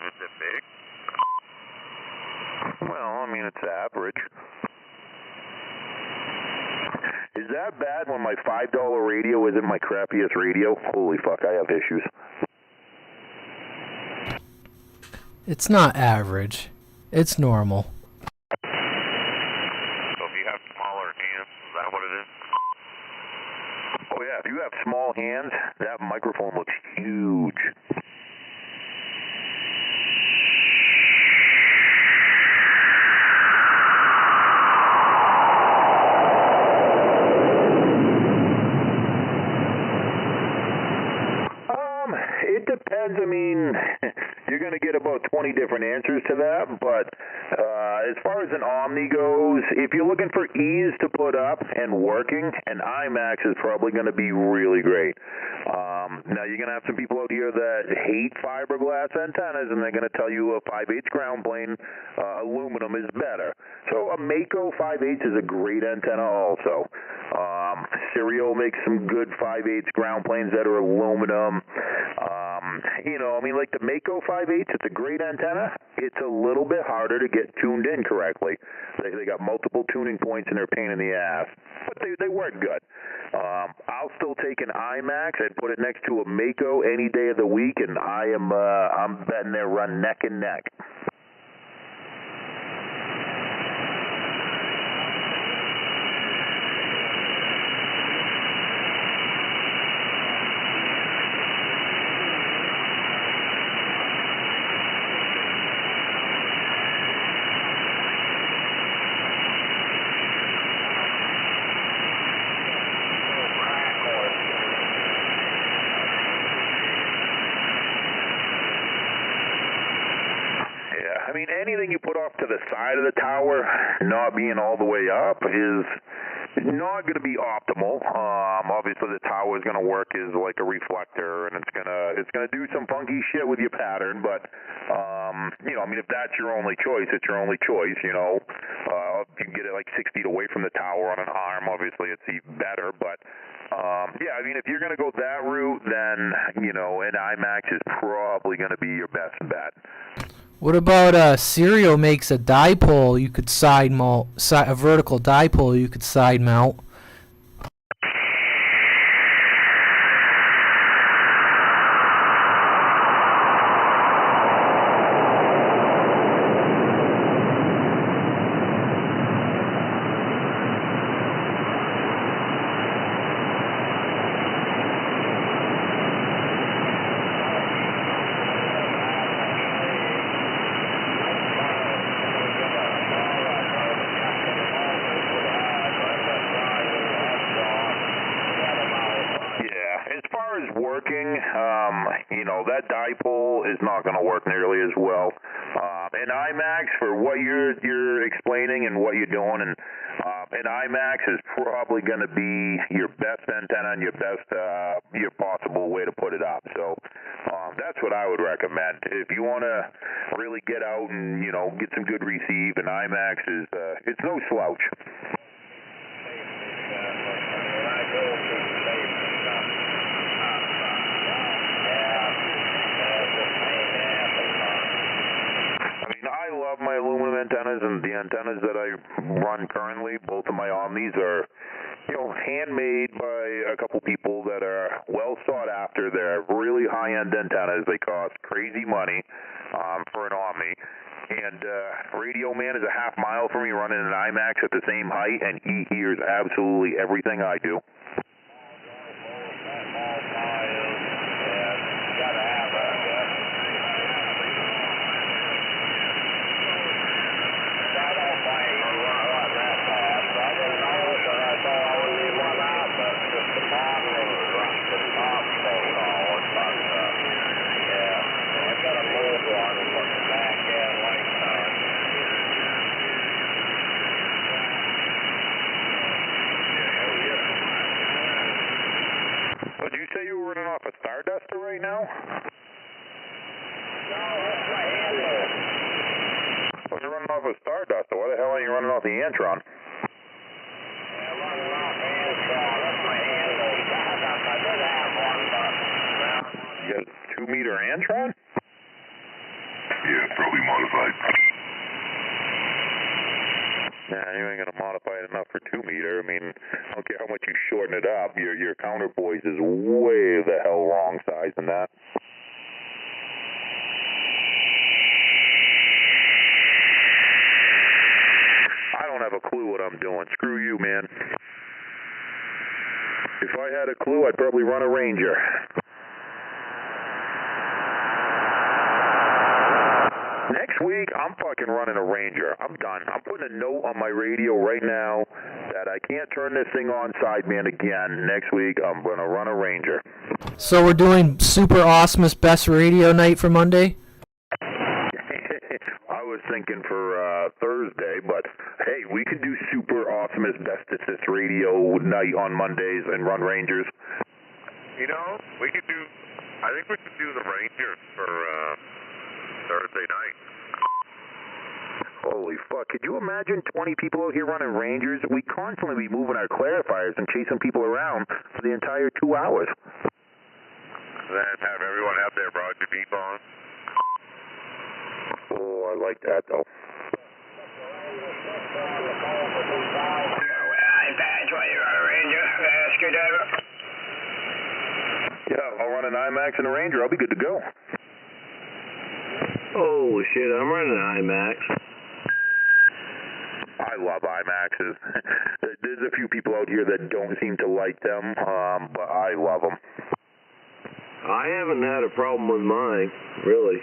Is it big? Well, I mean, it's average. Is that bad when my $5 radio isn't my crappiest radio? Holy fuck, I have issues. It's not average. It's normal. So if you have smaller hands, is that what it is? Oh yeah, if you have small hands, that microphone looks huge. It depends. I mean, you're going to get about 20 different answers to that, but as far as an Omni goes, if you're looking for ease to put up and working, an IMAX is probably going to be really great. Now, you're going to have some people out here that hate fiberglass antennas, and they're going to tell you a 5/8 ground plane aluminum is better. So a Mako 5/8 is a great antenna also. Serial makes some good 5/8 ground planes that are aluminum. I mean, like the Mako 5/8, it's a great antenna. It's a little bit harder to get tuned in correctly. They got multiple tuning points and they're a pain in the ass, but they work good. I'll still take an IMAX and put it next to a Mako any day of the week, and I'm betting they run neck and neck. I mean, anything you put off to the side of the tower, not being all the way up, is not going to be optimal. Obviously, the tower is going to work as like a reflector, and it's gonna do some funky shit with your pattern. But I mean, if that's your only choice, it's your only choice. if you can get it like 6 feet away from the tower on an arm, obviously it's even better. But yeah, I mean, if you're going to go that route, then an IMAX is probably going to be your best bet. What about Serial makes a dipole you could side mount, a vertical dipole you could side mount. That dipole is not going to work nearly as well. An IMAX, for what you're explaining and what you're doing, and an IMAX is probably going to be your best antenna and your best your possible way to put it up. So that's what I would recommend. If you want to really get out and get some good receive, an IMAX is it's no slouch. My aluminum antennas and the antennas that I run currently, both of my Omnis are, handmade by a couple people that are well sought after. They're really high-end antennas. They cost crazy money for an Omni. And Radioman is a half mile from me running an IMAX at the same height, and he hears absolutely everything I do. Did you say you were running off a Starduster right now? No, that's my handle. Well, you're running off a Starduster. Why the hell are you running off the Antron? I'm running off the Antron. That's my handle. I did have one, but... You got a 2-meter Antron? Yeah, probably modified. Nah, you ain't gonna modify it enough for 2-meter. I mean, I don't care how much you shorten it up. Your counterpoise is way the hell wrong size than that. I don't have a clue what I'm doing. Screw you, man. If I had a clue, I'd probably run a Ranger. Next week, I'm fucking running a Ranger. I'm done. I'm putting a note on my radio right now that I can't turn this thing on sideband again. Next week, I'm going to run a Ranger. So we're doing Super Awesome's Best Radio Night for Monday? I was thinking for Thursday, but hey, we can do Super Awesome's Bestest Radio Night on Mondays and run Rangers. We could do, I think we should do the Rangers for Thursday night. Holy fuck, could you imagine 20 people out here running Rangers? We'd constantly be moving our clarifiers and chasing people around for the entire 2 hours. Then have everyone have their broadcast beep on. Oh, I like that, though. iPads while you run a Ranger, screwdriver. Yeah, I'll run an IMAX and a Ranger. I'll be good to go. Oh, shit, I'm running an IMAX. I love IMAXs. There's a few people out here that don't seem to like them, but I love them. I haven't had a problem with mine, really,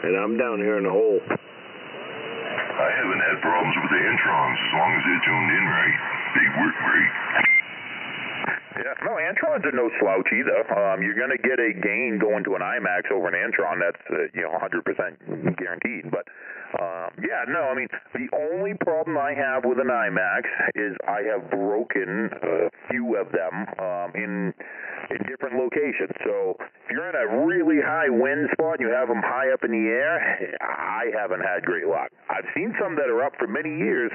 and I'm down here in the hole. I haven't had problems with the Antrons as long as they're tuned in right. They work great. Yeah, no, Antrons are no slouch either. You're going to get a gain going to an IMAX over an Antron. That's 100% guaranteed. But yeah, no, I mean, the only problem I have with an IMAX is I have broken a few of them in different locations. So if you're in a really high wind spot and you have them high up in the air, I haven't had great luck. I've seen some that are up for many years.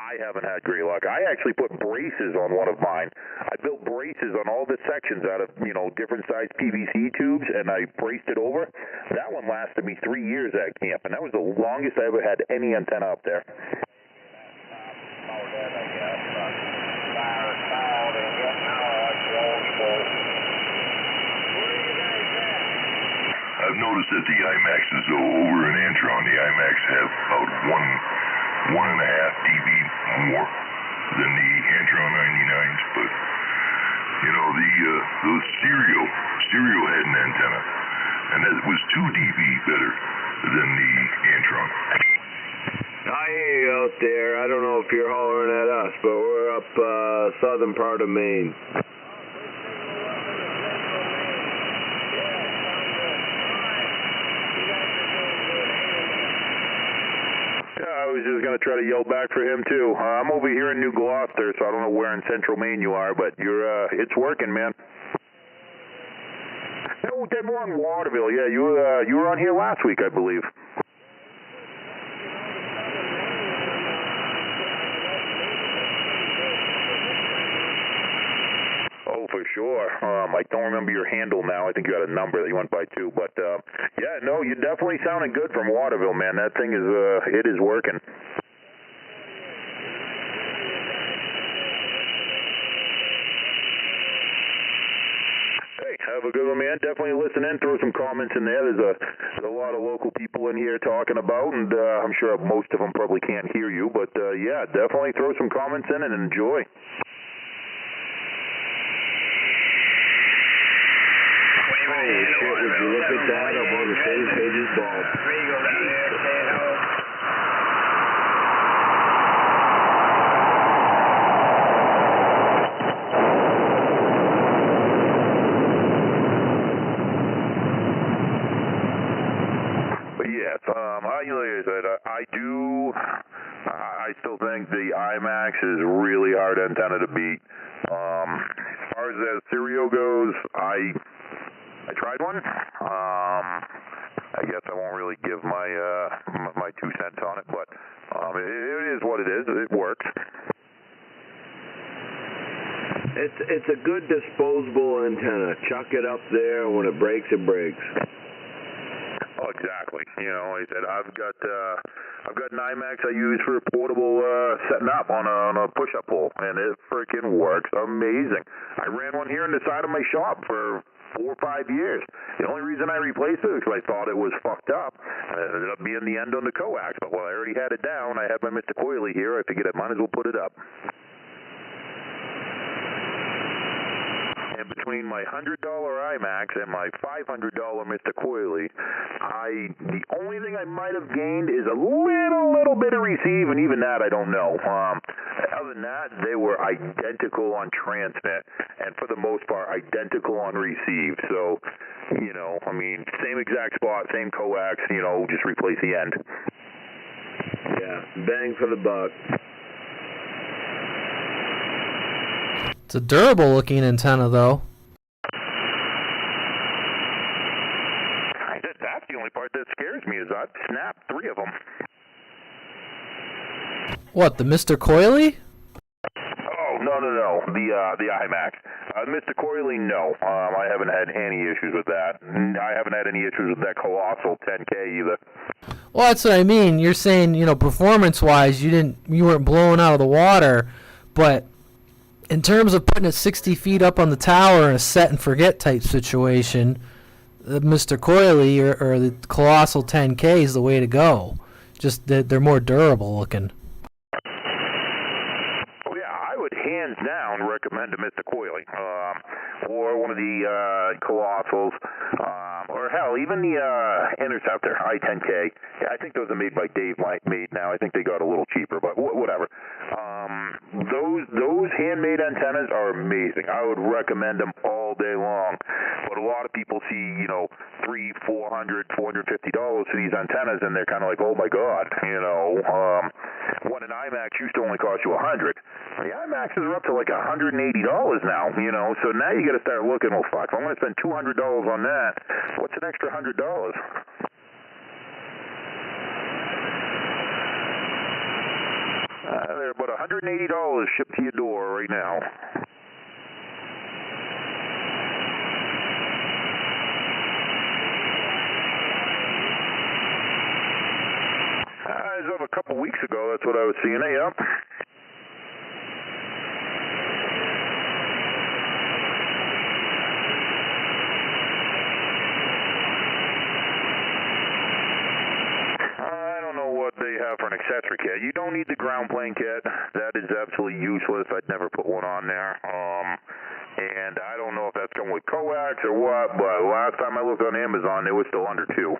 I haven't had great luck. I actually put braces on one of mine. I built braces on all the sections out of, different sized PVC tubes, and I braced it over. That one lasted me 3 years at camp, and that was the longest I ever had any antenna up there. I've noticed that the IMAXs over in Antron, the IMAX have about 1.5 dB more than the Antron 99s, but those stereo head and antenna, and that was 2 dB better than the Antron. I hear you out there. I don't know if you're hollering at us, but we're up southern part of Maine. I was just going to try to yell back for him, too. I'm over here in New Gloucester, so I don't know where in Central Maine you are, but it's working, man. Oh, then we're on Waterville. Yeah, you were on here last week, I believe. Oh, for sure. I don't remember your handle now. I think you had a number that you went by too. But yeah, no, you're definitely sounding good from Waterville, man. That thing is it is working. Hey, have a good one, man. Definitely listen in. Throw some comments in there. There's a lot of local people in here talking about, and I'm sure most of them probably can't hear you. But yeah, definitely throw some comments in and enjoy. Would you look at that? I'm on the same page as Bob. Regal down there saying hello. But yes, I still think the IMAX is really hard antenna to beat. As far as that stereo goes, I tried one. I guess I won't really give my 2 cents on it, but it is what it is. It works. It's a good disposable antenna. Chuck it up there. When it breaks, it breaks. Oh, exactly. Like I said, I've got an IMAX I use for portable setting up on a push-up pole, and it freaking works amazing. I ran one here in the side of my shop for 4 or 5 years. The only reason I replaced it is because I thought it was fucked up. It ended up being the end on the coax, but I already had it down. I had my Mr. Coily here. I figured I might as well put it up. And between my $100 IMAX and my $500 Mr. Coily, the only thing I might have gained is a little bit of receive, and even that I don't know. Other than that, they were identical on transmit, and for the most part, identical on receive. So, same exact spot, same coax, just replace the end. Yeah, bang for the buck. It's a durable looking antenna, though. That's the only part that scares me is I've snapped 3 of them. What, the Mr. Coily? Oh, no. The IMAX. Mr. Coily, no. I haven't had any issues with that. I haven't had any issues with that colossal 10K either. Well, that's what I mean. You're saying, performance-wise, you weren't blowing out of the water, but in terms of putting it 60 feet up on the tower in a set and forget type situation, the Mr. Coily or the Colossal 10K is the way to go. Just that they're more durable looking. Oh yeah, I would hands down recommend a Mr. Coily, or one of the Colossals, or hell, even the Interceptor I-10K. I think those are made by Dave Made now. I think they got a little cheaper, but whatever. Those handmade antennas are amazing. I would recommend them all day long. But a lot of people see, $300, $400, $450 for these antennas, and they're kind of like, oh my God, when an IMAX used to only cost you $100. The IMAXs are up to like $180 now, so now you got to start looking, well, fuck, if I'm going to spend $200 on that, what's an extra $100? They're about $180 $180 shipped to your door right now. As of a couple weeks ago, that's what I was seeing. Hey, up. I don't know what they have for an accessory kit. You don't need the ground plane kit. That is absolutely useless. I'd never put one on there. And I don't know if that's going with coax or what, but last time I looked on Amazon, it was still under 2.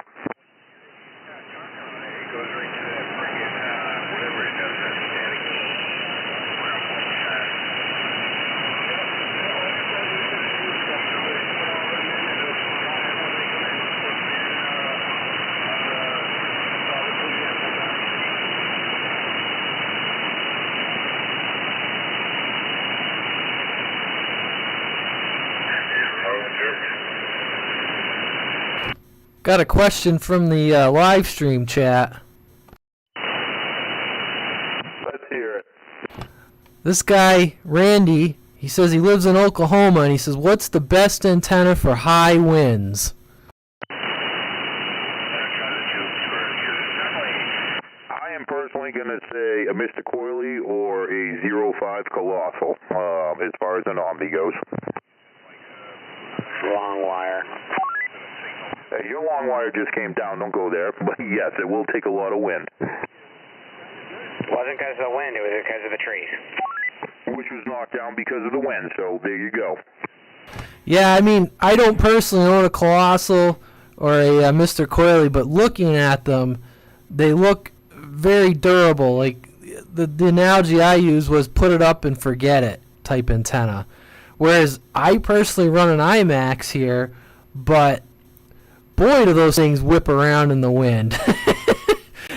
Got a question from the live stream chat. Let's hear it. This guy, Randy, he says he lives in Oklahoma, and he says, what's the best antenna for high winds? I am personally going to say a Mr. Coily or a 05 Colossal, as far as an Omni goes. Long wire. Hey, your long wire just came down. Don't go there. But yes, it will take a lot of wind. It wasn't because of the wind. It was because of the trees. Which was knocked down because of the wind. So there you go. Yeah, I mean, I don't personally own a Colossal or a Mr. Coily, but looking at them, they look very durable. Like the analogy I used was put it up and forget it type antenna. Whereas I personally run an IMAX here, but boy, do those things whip around in the wind.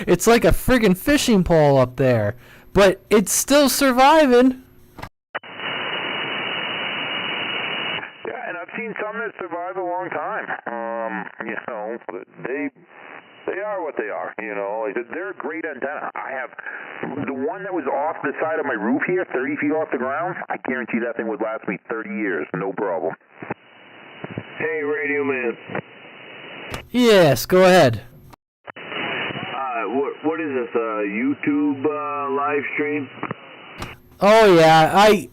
It's like a friggin' fishing pole up there. But it's still surviving. Yeah, and I've seen some that survive a long time. You know, they are what they are. You know, they're a great antenna. I have the one that was off the side of my roof here, 30 feet off the ground. I guarantee that thing would last me 30 years, no problem. Hey, Radioman. Yes, go ahead. What is this, YouTube live stream? Oh yeah,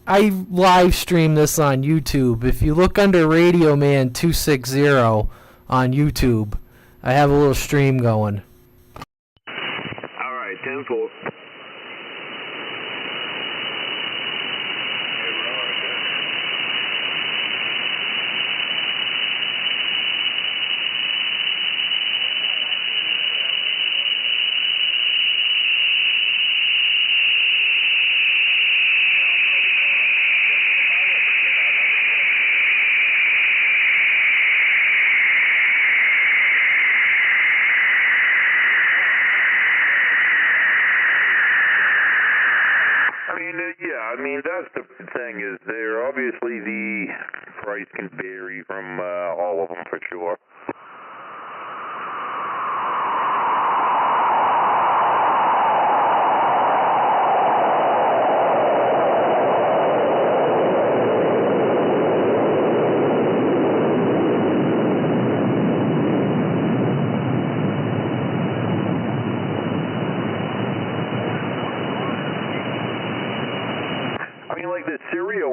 I live stream this on YouTube. If you look under Radioman260 on YouTube, I have a little stream going. All right, 10-4. I mean, that's the thing is there obviously the price can vary from all of them for sure.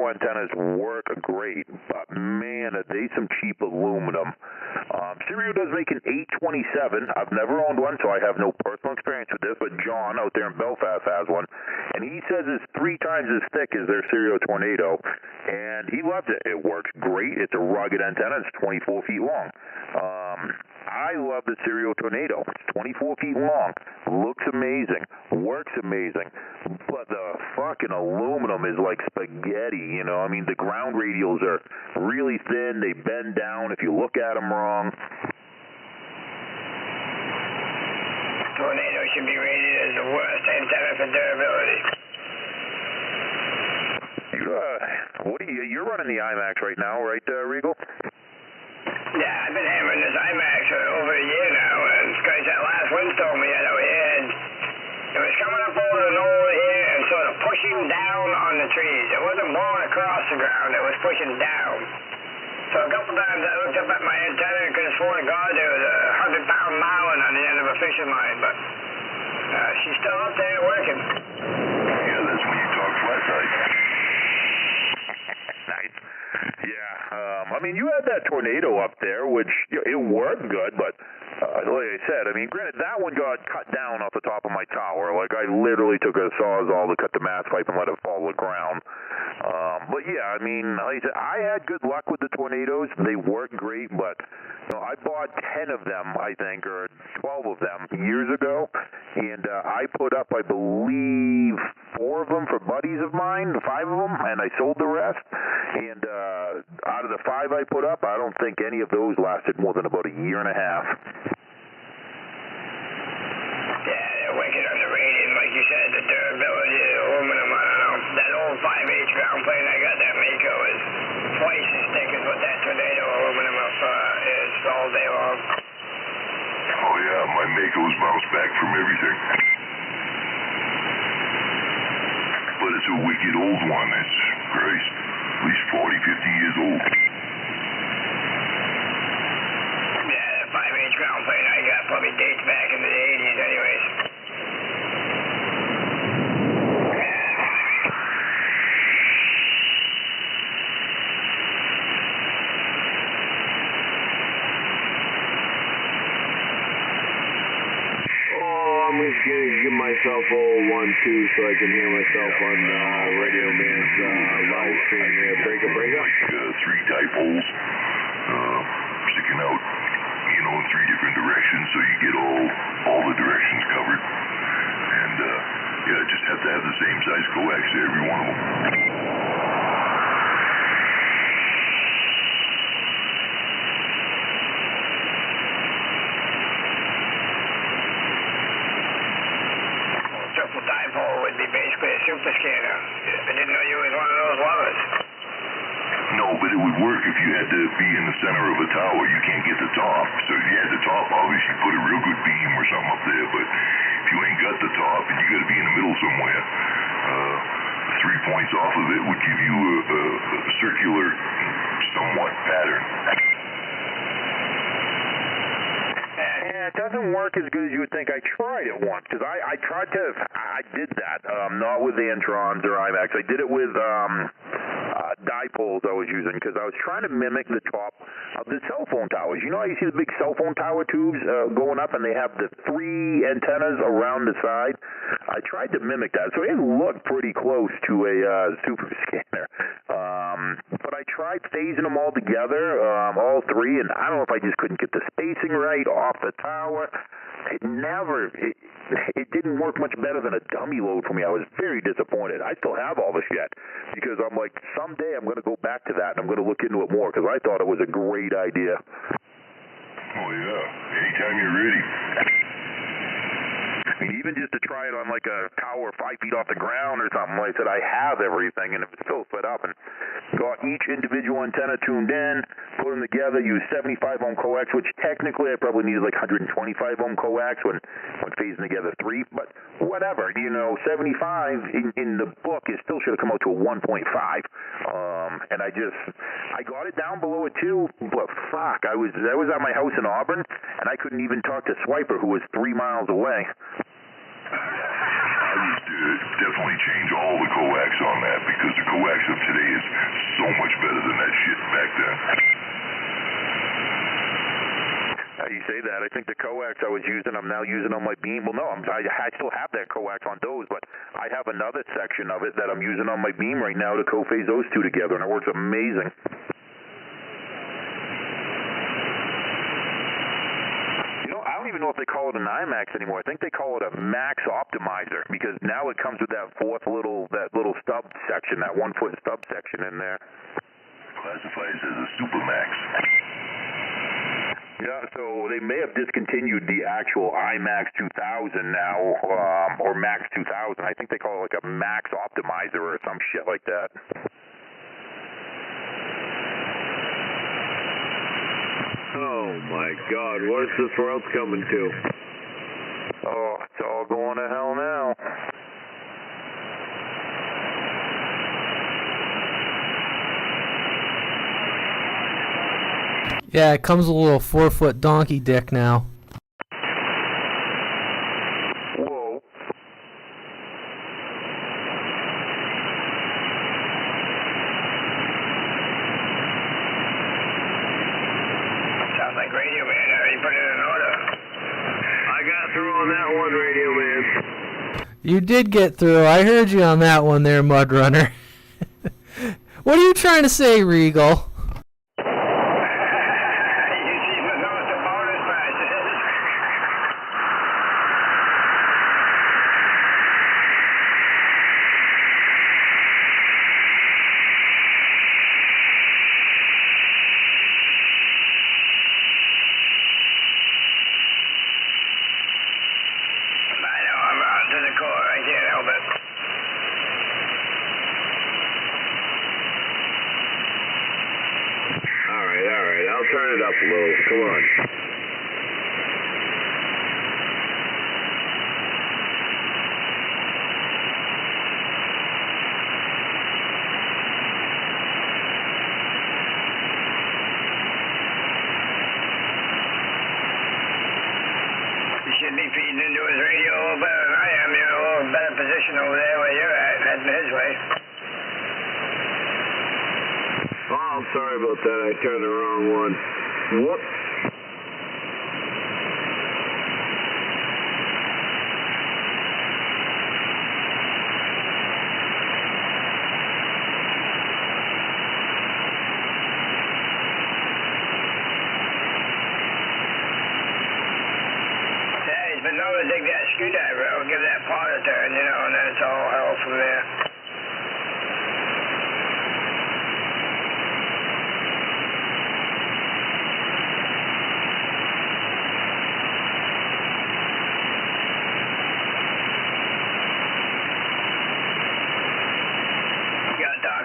Antennas work great, but man, are they some cheap aluminum. Stereo does make an 827. I've never owned one, so I have no personal experience with this, but John out there in Belfast has one, and he says it's 3 times as thick as their Stereo Tornado, and he loves it. It works great. It's a rugged antenna. It's 24 feet long. I love the Stereo Tornado. It's 24 feet long. Looks amazing. Works amazing. But the fucking aluminum is like spaghetti, you know? I mean, the ground radials are really thin. They bend down if you look at them wrong. Tornado should be rated as the worst antenna for durability. You're running the IMAX right now, right, Regal? Yeah, I've been hammering this IMAX for over a year now, and because that last windstorm we had out here, and it was coming up over the knoll here and sort of pushing trees. It wasn't blowing across the ground, it was pushing down. So a couple times I looked up at my antenna and could have sworn to God there was a 100-pound marlin on the end of a fishing line, but she's still up there working. Yeah, that's when you talk flat side. Nice. Yeah, I mean, you had that tornado up there, which it worked good, but like I said, I mean, granted, that one got cut down off the top of my tower. Like, I literally took a Sawzall to cut the mast pipe and let it fall to the ground. But yeah, I mean, like I said, I had good luck with the tornadoes. They worked great, but I bought 10 of them, I think, or 12 of them years ago, and I put up, I believe, 4 of them for buddies of mine, 5 of them, and I sold the rest. And out of the 5 I put up, I don't think any of those lasted more than about a year and a half. Yeah, they're wicked underrated, like you said, the durability of the aluminum, I don't know. That old 5/8 ground plane I got, that Mako, is twice as thick as what that tornado aluminum is all day long. Oh yeah, my Mako's bounce back from everything. But it's a wicked old one. It's, Christ, at least 40, 50 years old. Yeah, that 5/8 ground plane I got probably dates back into the 80s anyways. I'm just gonna give myself a 1-2 so I can hear myself on Radioman's live stream here. Breaker. Like 3 dipoles sticking out, in 3 different directions, so you get all the directions covered. And just have to have the same size coax to every one of them. Triple dipole would be basically a super scanner. I didn't know you was one of those lovers. No, but it would work if you had to be in the center of a tower. You can't get the top. So if you had the top, obviously put a real good beam or something up there. But if you ain't got the top and you got to be in the middle somewhere, 3 points off of it would give you a circular, somewhat pattern. Yeah, it doesn't work as good as you would think. I tried it once, because I did that, not with Antrons or IMAX. I did it with dipoles I was using, because I was trying to mimic the top of the cell phone towers. You know how you see the big cell phone tower tubes going up, and they have the 3 antennas around the side? I tried to mimic that, so it looked pretty close to a super scanner. But I tried phasing them all together, all 3, and I don't know if I just couldn't get the spacing right off the tower. It didn't work much better than a dummy load for me. I was very disappointed. I still have all the shit, because I'm like, someday I'm going to go back to that, and I'm going to look into it more, because I thought it was a great idea. Oh yeah, anytime you're ready. I mean, even just to try it on like a tower 5 feet off the ground or something, like I said, I have everything, and it was still set up, and got each individual antenna tuned in, put them together, used 75 ohm coax, which technically I probably needed like 125 ohm coax when phasing together 3, but whatever, 75 in the book, it still should have come out to a 1.5, and I got it down below a 2, but fuck, I was at my house in Auburn, and I couldn't even talk to Swiper, who was 3 miles away. I would definitely change all the coax on that, because the coax of today is so much better than that shit back then. You say that. I think the coax I was using, I'm now using on my beam. Well, no, I still have that coax on those, but I have another section of it that I'm using on my beam right now to co-phase those 2 together, and it works amazing. I don't even know if they call it an IMAX anymore. I think they call it a max optimizer, because now it comes with that little stub section, that 1-foot stub section in there. Classifies as a super max. Yeah, so they may have discontinued the actual IMAX 2000 now, or Max 2000. I think they call it like a max optimizer or some shit like that. Oh my God, where's this world coming to? Oh, it's all going to hell now. Yeah, it comes with a little 4-foot donkey dick now. Whoa. Sounds like Radioman. You put it in order. I got through on that one, Radio Man. You did get through. I heard you on that one there, Mud Runner. What are you trying to say, Regal? Turn it up a little. Come on. You should be feeding into his radio a little better than I am. You're in a little better position over there where you're at, heading his way. Oh, I'm sorry about that. I turned the wrong one. Whoops. Yeah, he's been known to dig that screwdriver out, give that pot a turn, you know, and then it's all hell from there.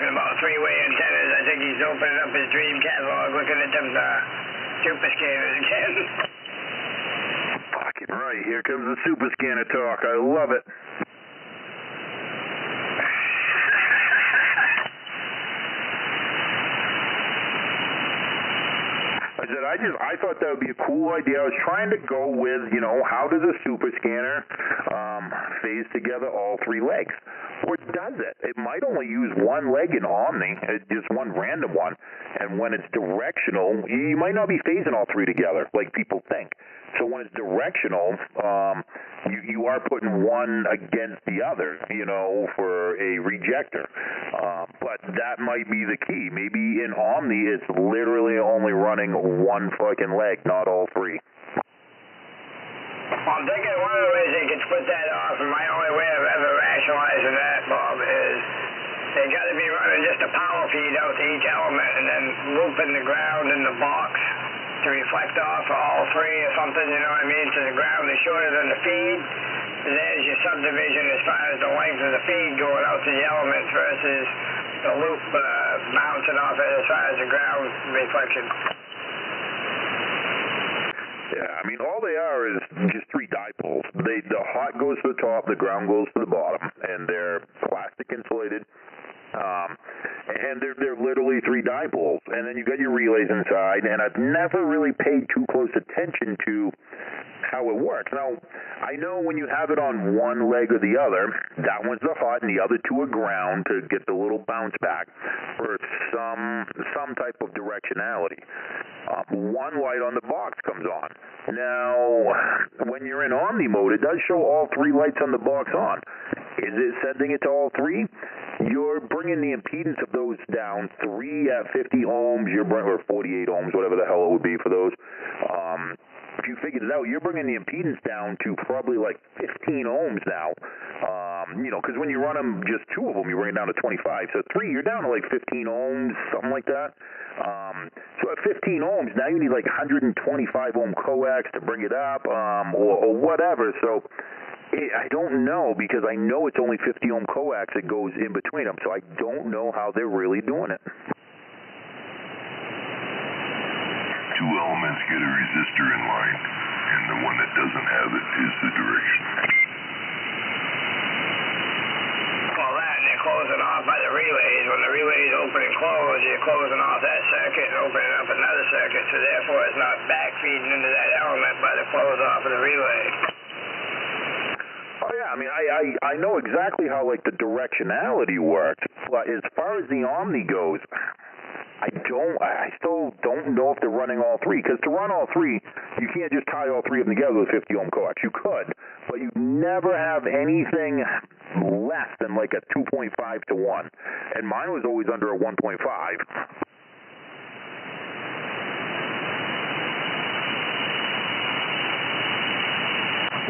About three-way antennas. I think he's opening up his dream catalog, looking at them super scanners again. Fucking right. Here comes the super scanner talk. I love it. I thought that would be a cool idea. I was trying to go with, you know, how does a super scanner phase together all three legs? Or does it? It might only use one leg in Omni, just one random one. And when it's directional, you might not be phasing all three together like people think. So when it's directional, you are putting one against the other, you know, for a rejector. But that might be the key. Maybe in Omni, it's literally only running one fucking leg, not all three. Well, I'm thinking one of the ways they could split that off, and my only way of ever rationalizing that, Bob, is they got to be running just a power feed out to each element and then looping the ground in the box to reflect off all three or something, you know what I mean? So the ground is shorter than the feed. There's your subdivision as far as the length of the feed going out to the elements versus the loop bouncing off it as far as the ground reflection. Yeah, I mean, all they are is just three dipoles. The hot goes to the top, the ground goes to the bottom, and they're plastic insulated. And they're literally three dipoles. And then you got your relays inside, and I've never really paid too close attention to how it works. Now, I know when you have it on one leg or the other, that one's the hot and the other two are ground to get the little bounce back for some type of directionality. One light on the box comes on. Now, when you're in Omni mode, it does show all three lights on the box on. Is it sending it to all three? You're bringing the impedance of those down 3 at 50 ohms, or 48 ohms, whatever the hell it would be for those. If you figured it out, you're bringing the impedance down to probably like 15 ohms now. You know, because when you run them, just two of them, you bring it down to 25. So three, you're down to like 15 ohms, something like that. So at 15 ohms, now you need like 125 ohm coax to bring it up, or whatever. So I don't know, because I know it's only 50 ohm coax that goes in between them. So I don't know how they're really doing it. Two elements get a resistor in line, and the one that doesn't have it is the direction. Well, that, and they're closing off off by the relays. When the relays open and close, you're closing off that circuit and opening up another circuit, so therefore it's not backfeeding into that element by the close off of the relay. Oh yeah, I mean, I know exactly how like the directionality works, but as far as the Omni goes, I still don't know if they're running all three, because to run all three, you can't just tie all three of them together with 50 ohm coax. You could, but you never have anything less than like a 2.5 to 1, and mine was always under a 1.5.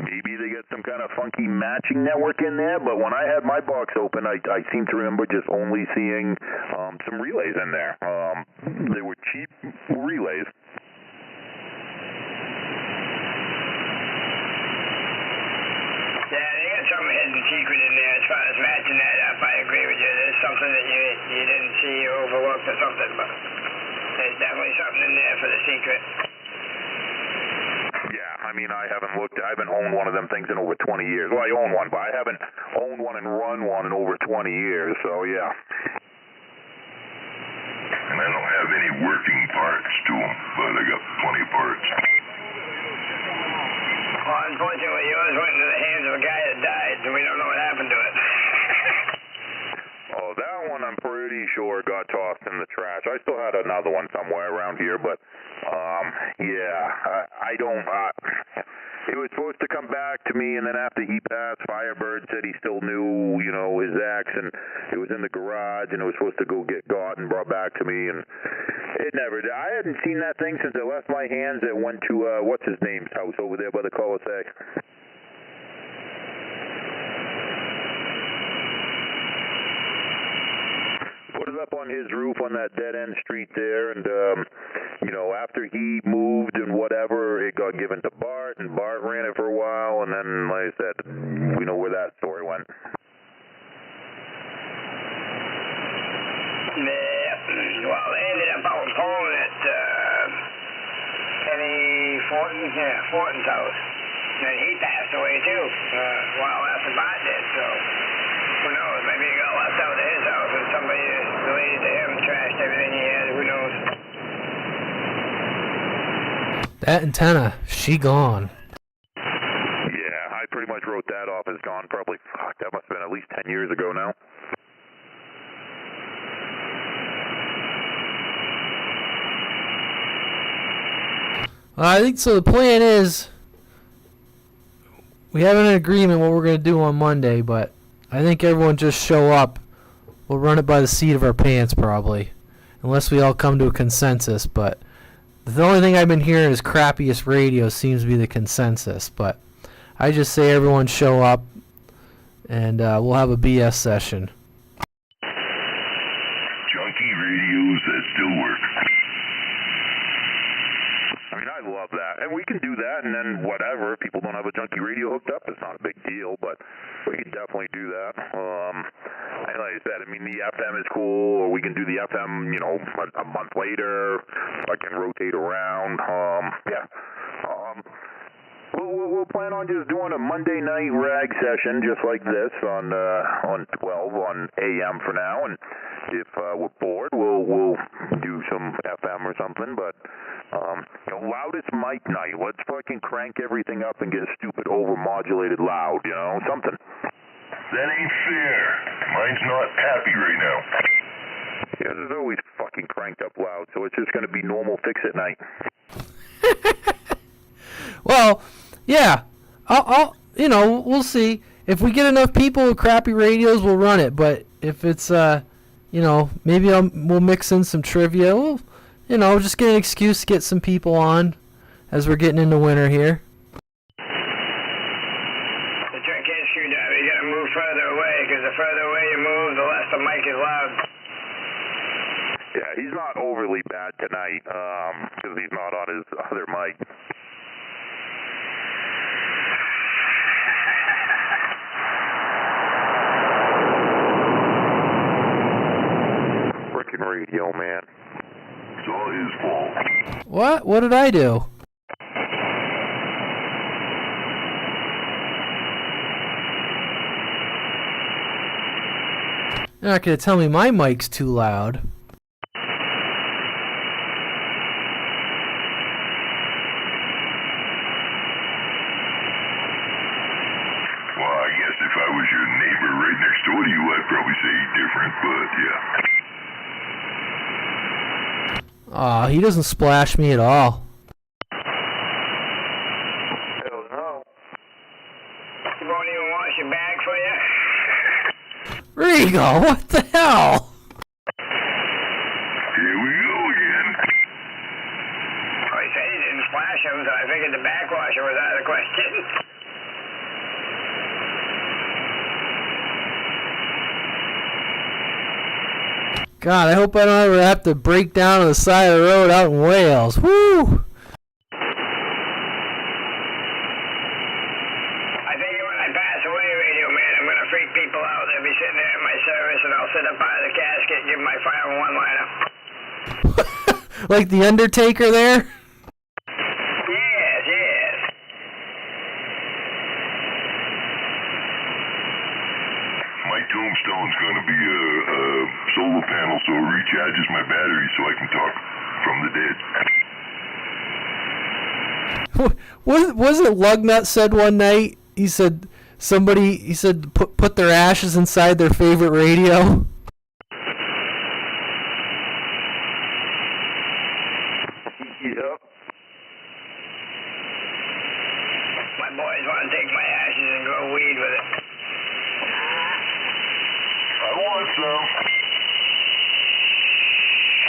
Maybe they get some kind of funky matching network in there, but when I had my box open, I seem to remember just only seeing some relays in there. They were cheap relays. Yeah, they got some hidden secret in there as far as matching that up. I agree with you. There's something that you didn't see or overlooked or something, but there's definitely something in there for the secret. Yeah, I mean, I haven't owned one of them things in over 20 years. Well, I own one, but I haven't owned one and run one in over 20 years, so yeah. And I don't have any working parts to them, but I got plenty of parts. Well, unfortunately, yours went into the hands of a guy that died, so we don't know what happened to it. Oh, that one I'm pretty sure got tossed in the trash. I still had another one somewhere around here, but yeah, I don't. It was supposed to come back to me, and then after he passed, Firebird said he still knew, you know, his ex, and it was in the garage, and it was supposed to get got and brought back to me, and it never did. I hadn't seen that thing since it left my hands. It went to what's his name's house over there by the cul-de-sac. Put it up on his roof on that dead-end street there, and, you know, after he moved and whatever, it got given to Bart, and Bart ran it for a while, and then, like I said, we know where that story went. Yeah, well, they ended up out pulling it, Fortin's house. And he passed away, too, a while after Bart did, so who knows, maybe he got left out of his house and somebody related to him trashed everything he had, who knows. That antenna, she gone. Yeah, I pretty much wrote that off as gone probably, fuck, that must have been at least 10 years ago now. I think so. The plan is we have an agreement what we're going to do on Monday, but I think everyone just show up. We'll run it by the seat of our pants probably, unless we all come to a consensus. But the only thing I've been hearing is crappiest radio seems to be the consensus. But I just say everyone show up, and we'll have a BS session. Junky radios that still work. I mean, I love that. And we can do that, and then whatever. If people don't have a junky radio hooked up, it's not a big deal, but we can definitely do that. And like I said, I mean, the FM is cool, or we can do the FM, you know, a month later. I can rotate around. Yeah. We'll plan on just doing a Monday night rag session just like this on 12 on AM for now, and if we're bored, we'll do some FM or something. But you know, loudest mic night. Let's fucking crank everything up and get stupid overmodulated loud. You know, something. That ain't fair. Mine's not happy right now. Yeah, it's always fucking cranked up loud, so it's just going to be normal fix-it night. Well, yeah, I'll, you know, we'll see. If we get enough people with crappy radios, we'll run it. But if it's, you know, maybe we'll mix in some trivia. We'll, you know, just get an excuse to get some people on as we're getting into winter here. The trick is, screwdriver, you gotta move further away, because the further away you move, the less the mic is loud. Yeah, he's not overly bad tonight, because he's not on his other mic. Frickin' radio, man. It's all his fault. What? What did I do? You're not going to tell me my mic's too loud. Well, I guess if I was your neighbor right next door to you, I'd probably say different, but yeah. Aw, he doesn't splash me at all. Hell no. You won't even wash your bag for you? Regal, what the hell? Here we go again. Well, he said he didn't splash him, so I figured the backwasher was out of the question. God, I hope I don't ever have to break down on the side of the road out in Wales. Woo! I think when I pass away, Radio Man, I'm going to freak people out. They'll be sitting there in my service, and I'll sit up by the casket and give them my final one-liner. Like the Undertaker there? Yes, yes. My tombstone's going to be a solar panel, so it recharges my battery so I can talk from the dead. Wasn't Lugnut said one night? He said put their ashes inside their favorite radio. Yep. My boys want to take my ashes and grow weed with it. I want some.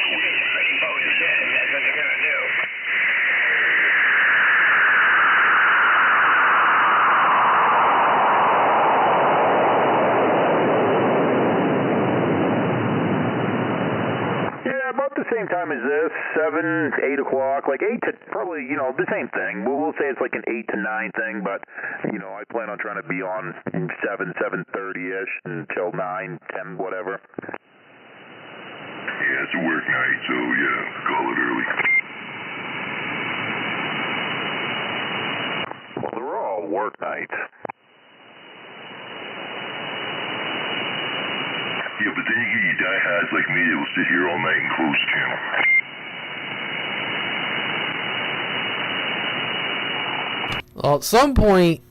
It's pretty potent shit if that's what they're going to do. Yeah, about the same time as this, 7, 8 o'clock, like 8 to, probably, the same thing. We'll say it's like an 8 to 9 thing, but, I plan on trying to be on 7, 7:30-ish until 9, 10, whatever. Yeah, it's a work night, so yeah, call it early. Well, they're all work nights. Yeah, but then you get your diehards like me that will sit here all night and close the channel. Well, at some point,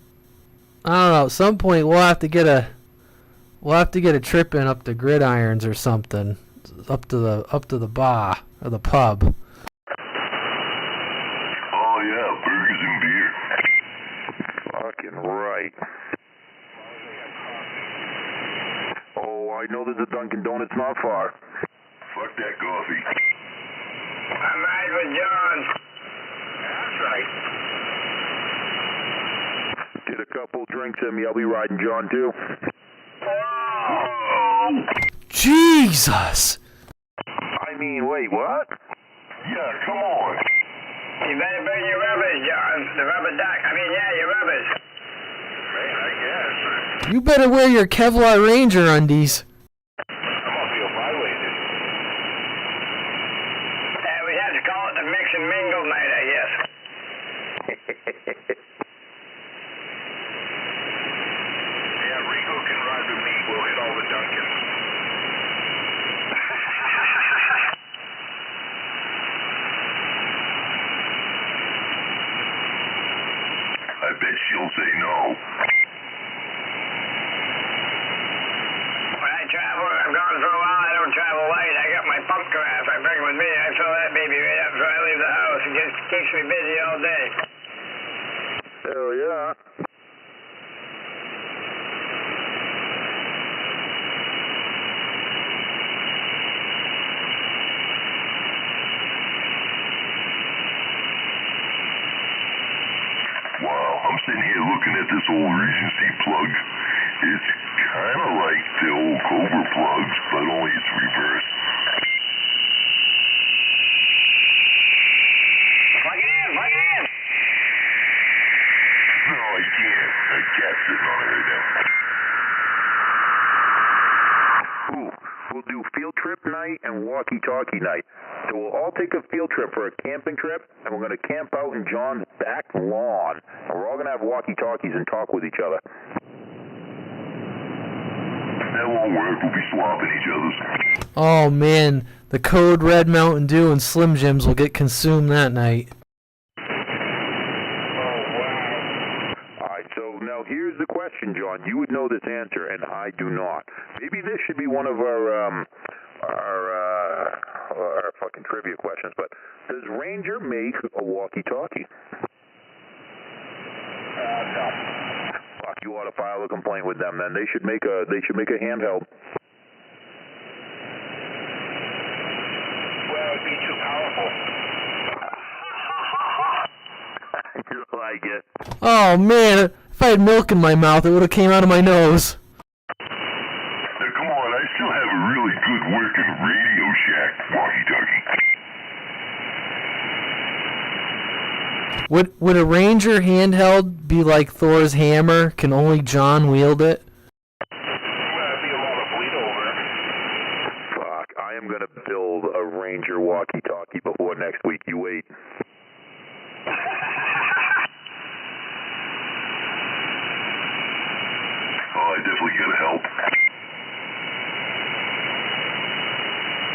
I don't know. At some point, we'll have to get a trip in up to Gridirons or something, up to the bar or the pub. Oh yeah, burgers and beer. Fucking right. Oh, I know there's a Dunkin' Donuts not far. Fuck that coffee. I'm riding with John. That's right. Get a couple drinks in me, I'll be riding John too. Oh! Jesus! I mean, wait, what? Yeah, come on. You better bring your rubbers, John. The rubber duck. Your rubbers. Man, I guess. You better wear your Kevlar Ranger undies. I'm gonna feel violated. We have to call it the mix and mingle night, I guess. Yeah, Rico can ride with me. We'll hit all the Dunkins. I bet she'll say no. When I travel, I'm gone for a while. I don't travel light. I got my pump carafe. I bring it with me. I fill that baby right up before I leave the house. It just keeps me busy all day. Hell yeah. Wow, I'm sitting here looking at this old Regency plug. It's kind of like the old Cobra plugs, but only it's reversed. Plug it in, plug it in. No, I can't. A cat's sitting on it right now. Ooh, we'll do field trip night and walkie-talkie night. So we'll all take a field trip for a camping trip, and we're going to camp out in John's back lawn. And we're all going to have walkie-talkies and talk with each other. That won't work. We'll be swapping each other's. Oh man, the Code Red Mountain Dew and Slim Jims will get consumed that night. Alright, so now here's the question, John. You would know this answer, and I do not. Maybe this should be one of our fucking trivia questions, but does Ranger make a walkie-talkie? No. Fuck, you ought to file a complaint with them then. They should make a handheld. Well, it'd be too powerful. You like it. Oh man, if I had milk in my mouth, it would have came out of my nose. Now, come on, I still have a really good working Radio Shack walkie-talkie. Would a Ranger handheld be like Thor's hammer? Can only John wield it? Well, it'd be a lot of bleed over. Fuck, I am gonna build a Ranger walkie-talkie before next week. You wait. Oh, I definitely gotta help.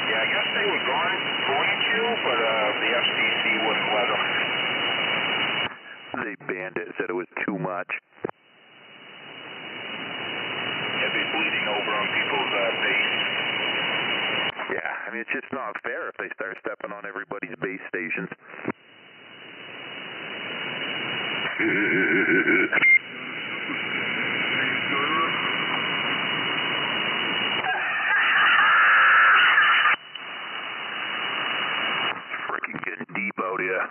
Yeah, I guess they were going to, but the FCC wouldn't let them. They banned it, said it was too much. They'd be bleeding over on people's base. Yeah, I mean, it's just not fair if they start stepping on everybody's base stations. Freaking getting deep out here.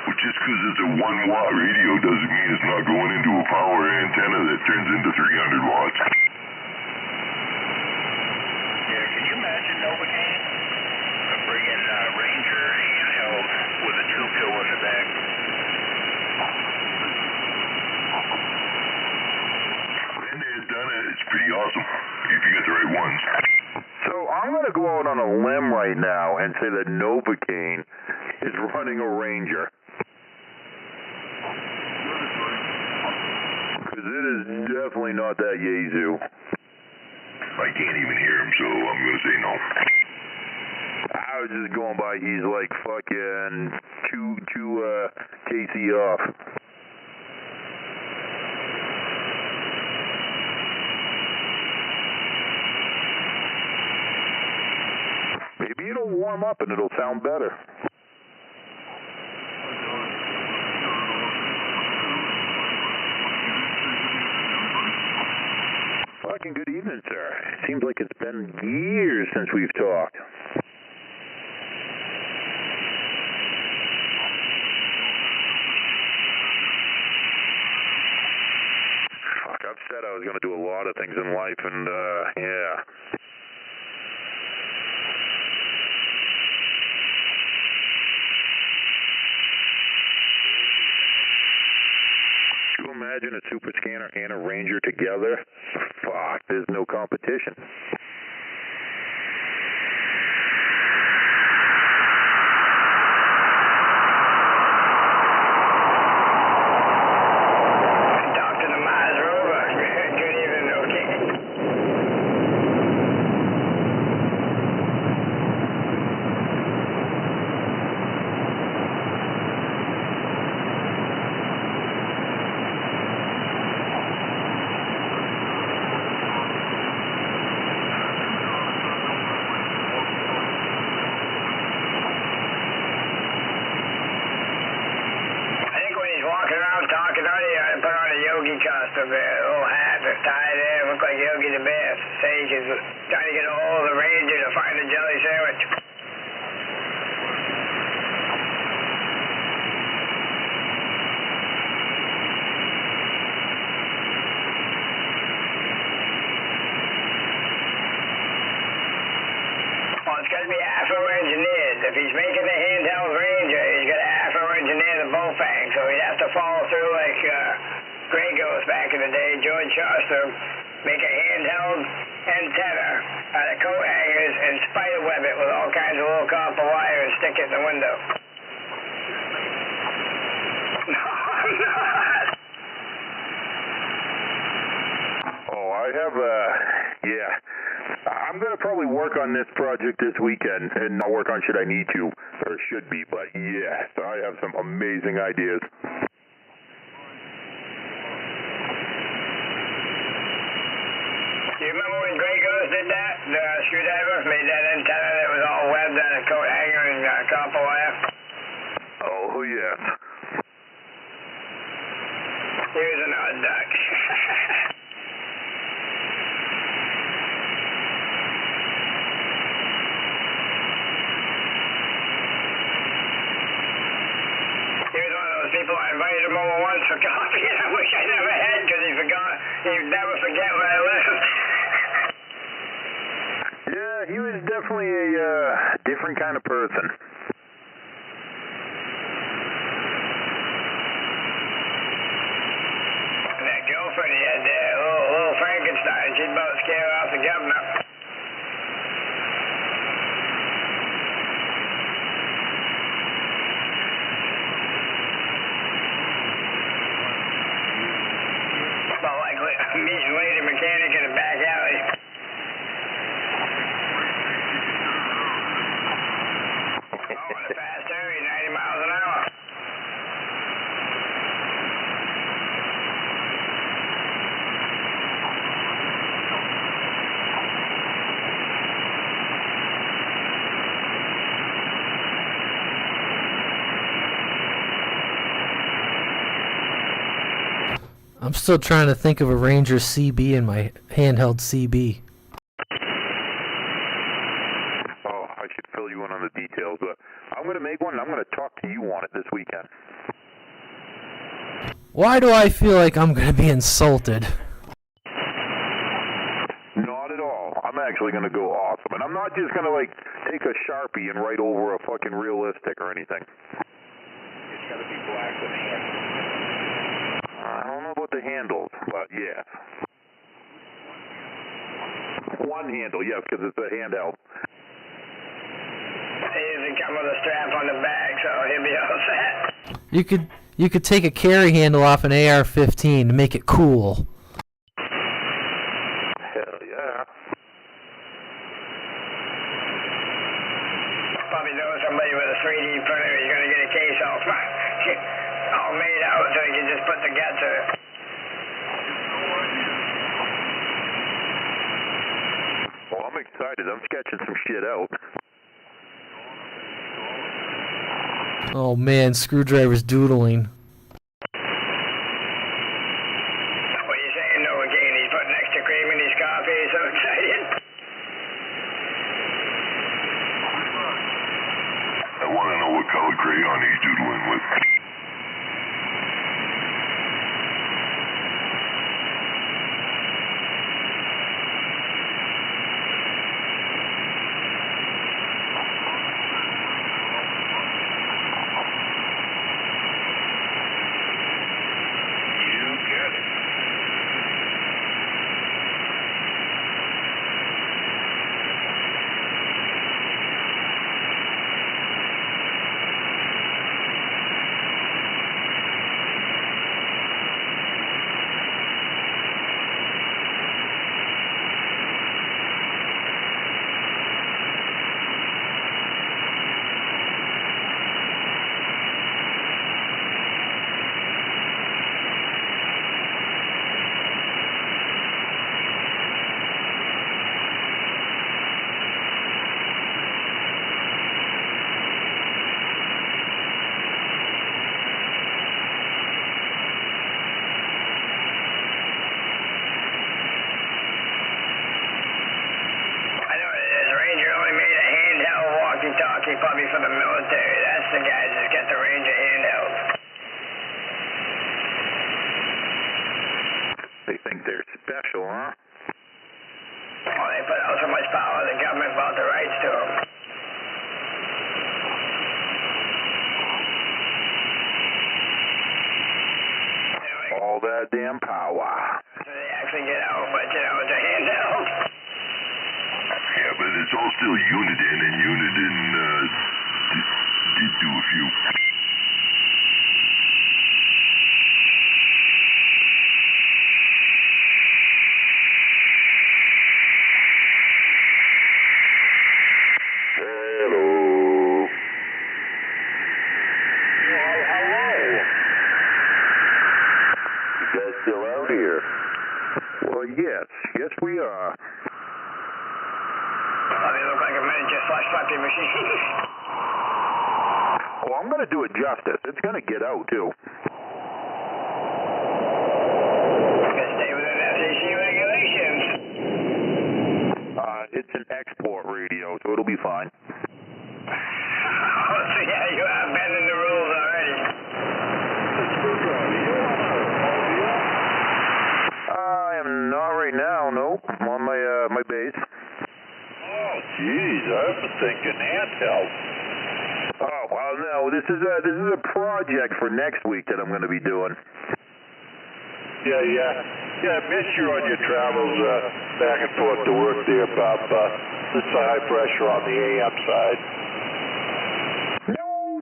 Well, just because it's a 1-watt radio doesn't mean it's not going into a power antenna that turns into 300 watts. Yeah, can you imagine Novocaine? A friggin' Ranger handheld with a 2-pill in the back. When they've done it, it's pretty awesome, if you get the right ones. So I'm going to go out on a limb right now and say that Novocaine is running a Ranger. Because it is definitely not that Yazoo. I can't even hear him, so I'm going to say no. I was just going by, he's like fucking two KC off. Maybe it'll warm up and it'll sound better. Fucking good evening, sir. Seems like it's been years since we've talked. Fuck, I've said I was going to do a lot of things in life, and, yeah. Could you imagine a super scanner and a Ranger together? Fuck, there's no competition. Talk to the Mars rover. Good evening, okay. I think when he's walking around talking on you, I put on a yogi costume there, a little hat that's tied in, look like Yogi the Bear. Sage is trying to get a hold of the Ranger to find a jelly sandwich. Well, it's got to be afro-engineered. If he's making a handheld Ranger, he's got to afro-engineer the bullfang, so he'd have to follow through like Grey Ghost back in the day, George Shostrom, make a handheld antenna out of coat hangers and spider web it with all kinds of little copper wire and stick it in the window. No, I'm not. Oh, I I have, yeah. I'm going to probably work on this project this weekend, and not work on shit I need to, or should be, but yes, I have some amazing ideas. Do you remember when Grey Ghost did that? The screwdriver made that antenna that was all webbed on a coat hanger and copper wire? Oh, yes. Here's an odd duck. Here's one of those people I invited him over once for coffee, and I wish I never had, because he forgot. He'd never forget where I lived. Yeah, he was definitely a different kind of person. That girlfriend he had there, little Frankenstein, she'd about scare off the governor. About like meeting lady mechanic in the back alley. Oh, in a fast hurry, 90 miles an hour. I'm still trying to think of a Ranger CB in my handheld CB. Oh, I should fill you in on the details, but I'm going to make one, and I'm going to talk to you on it this weekend. Why do I feel like I'm going to be insulted? Not at all. I'm actually going to go awesome, and I'm not just going to, like, take a Sharpie and write over a fucking realistic or anything. It's got to be black with hands. I don't know about the handles, but yeah. One handle, yes, because it's a handheld. He usually come with a strap on the back, so he'll be all set. You could take a carry handle off an AR-15 to make it cool. Hell yeah. Probably know somebody with a 3D printer. He's going to get a case all made out so he can just put the guts in it. Well, I'm excited. I'm sketching some shit out. Oh man, Screwdriver's doodling. What are you saying, Noah Kane? He's putting extra cream in his coffee. He's so excited. I want to know what color crayon he's doodling with. Walkie-talkie, probably for the military. That's the guys that get the Ranger handheld. They think they're special, huh? Oh, they put out so much power, the government bought the rights to them. All that damn power. So they actually get out, but you know, it's a handheld. Yeah, but it's all still Uniden, and Uniden did do a few. car? Well, they look like a miniature slush puppy machine. Well, I'm going to do it justice. It's going to get out, too. Stay within FCC regulations. It's an export radio, so it'll be fine. Oh, so yeah, you are bending the rules already. I am not right now, no. I'm on my base. Oh, geez, I've been thinking handheld. Oh, well, no, this is a project for next week that I'm going to be doing. Yeah, I missed you on your travels back and forth to work there, Bob. It's high pressure on the AM side. No,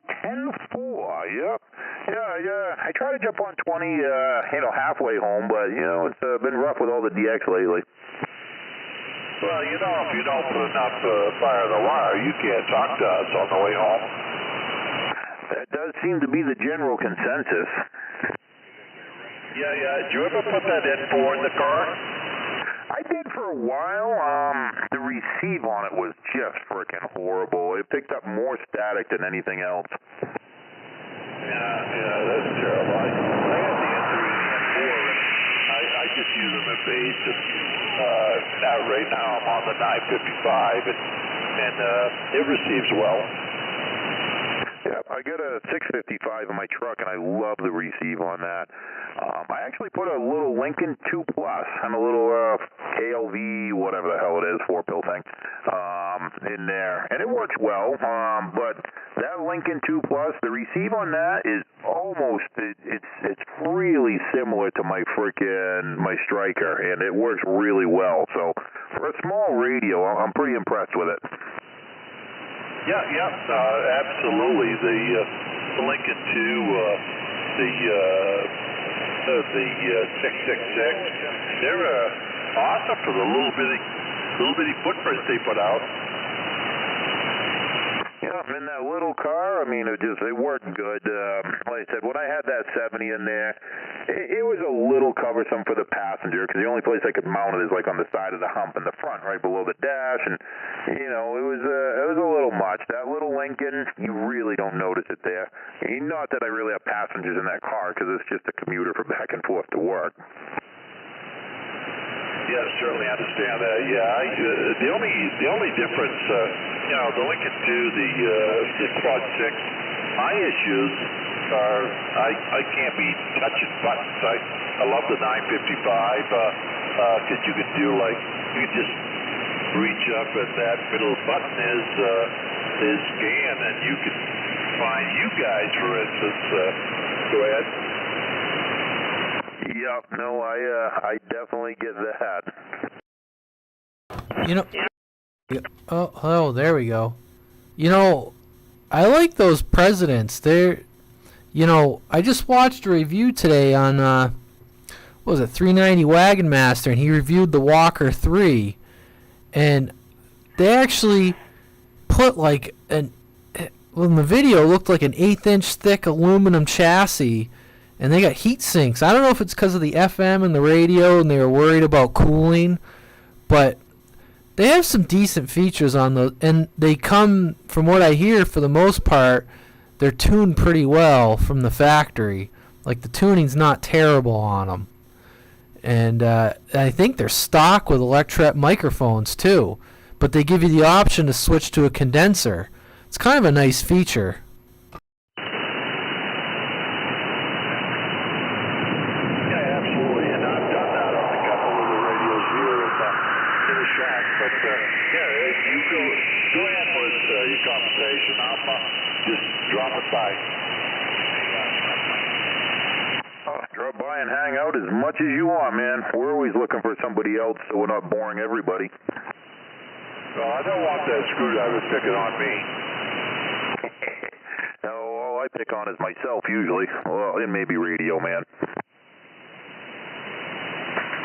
10-4, yep. Yeah, I try to jump on 20, halfway home, but, it's been rough with all the DX lately. Well, if you don't put enough fire the wire, you can't talk to us on the way home. That does seem to be the general consensus. Yeah. Did you ever put that N4 in the car? I did for a while. The receive on it was just freaking horrible. It picked up more static than anything else. Yeah, that's terrible. I had the N3 and the N4, and I just use them at base. And right now I'm on the 955, and it receives well. Yeah, I got a 655 in my truck, and I love the receive on that. I actually put a little Lincoln 2 Plus and a little KLV, whatever the hell it is, 4-pill thing, in there, and it works well. But that Lincoln 2 Plus, the receive on that is almost, it's really similar to my Striker, and it works really well. So for a small radio, I'm pretty impressed with it. Yeah, absolutely. The Lincoln 2, the 666, they're awesome for the little bitty footprints they put out. Yeah, in that little car, it worked good. Like I said, when I had that 70 in there, it was a little cumbersome for the passenger, because the only place I could mount it is like on the side of the hump in the front, right below the dash, and it was a little much. That little Lincoln, you really don't notice it there. Not that I really have passengers in that car, because it's just a commuter for back and forth to work. Yeah, certainly understand that. Yeah, the only difference, the Lincoln 2, the Quad 6, my issues are I can't be touching buttons. I love the 955 because you could do you could just reach up and that middle button is scan, and you can find you guys, for instance. Go ahead. Yep, no, I definitely get that. Oh, there we go. I like those presidents. I just watched a review today on, 390 Wagon Master, and he reviewed the Walker 3, and they actually put in the video, it looked like an 1/8-inch thick aluminum chassis, and they got heat sinks. I don't know if it's because of the FM and the radio and they were worried about cooling, but they have some decent features on those, and they come, from what I hear, for the most part, they're tuned pretty well from the factory. Like, the tuning's not terrible on them. And I think they're stock with Electret microphones too, but they give you the option to switch to a condenser. It's kind of a nice feature. Go ahead with your conversation. I'm just dropping by. Drop by and hang out as much as you want, man. We're always looking for somebody else, so we're not boring everybody. Well, I don't want that screwdriver picking on me. No, all I pick on is myself, usually. Well, it may be radio, man.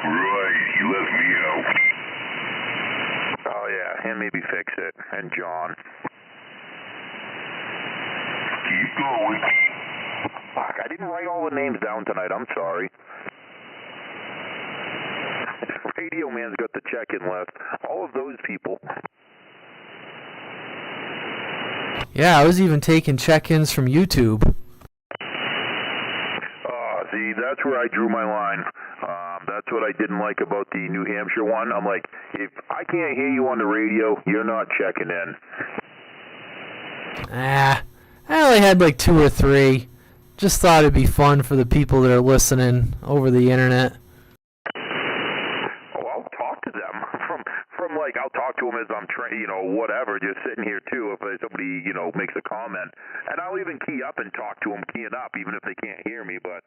Right, you left me out. Oh, yeah, and maybe Fix It, and John. Keep going. Fuck, I didn't write all the names down tonight. I'm sorry. Radio Man's got the check-in list. All of those people. Yeah, I was even taking check-ins from YouTube. See, that's where I drew my line. That's what I didn't like about the New Hampshire one. I'm like, if I can't hear you on the radio, you're not checking in. I only had like 2 or 3. Just thought it'd be fun for the people that are listening over the internet. Oh, I'll talk to them from like I'll talk to them as I'm whatever, just sitting here too. If somebody makes a comment, and I'll even key up and talk to them, keying up, even if they can't hear me. But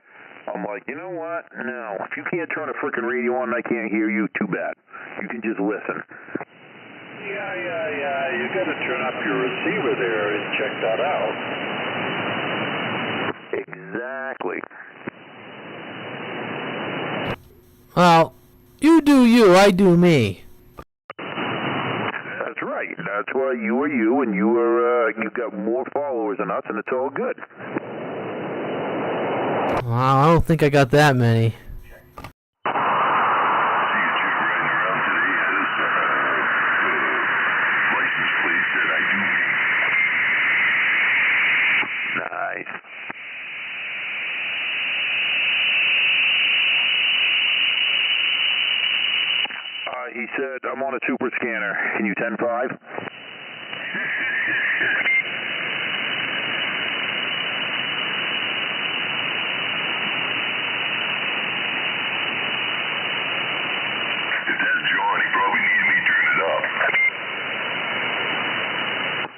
I'm like, you know what? No, if you can't turn a freaking radio on and I can't hear you, too bad. You can just listen. Yeah. You got to turn up your receiver there and check that out. Exactly. Well, you do you, I do me. That's right. That's why you are you, and you've got more followers than us, and it's all good. Wow, I don't think I got that many. Nice. He said, I'm on a super scanner. Can you 10-5? If that's John, he probably needs me to turn it up.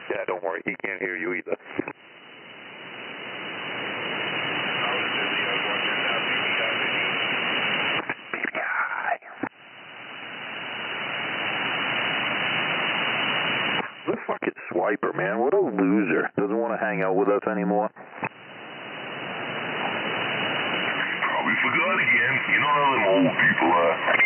Yeah, don't worry. He can't hear you either. What a fucking swiper, man. What a loser. Doesn't want to hang out with us anymore. Probably forgot again. You know how them old people are.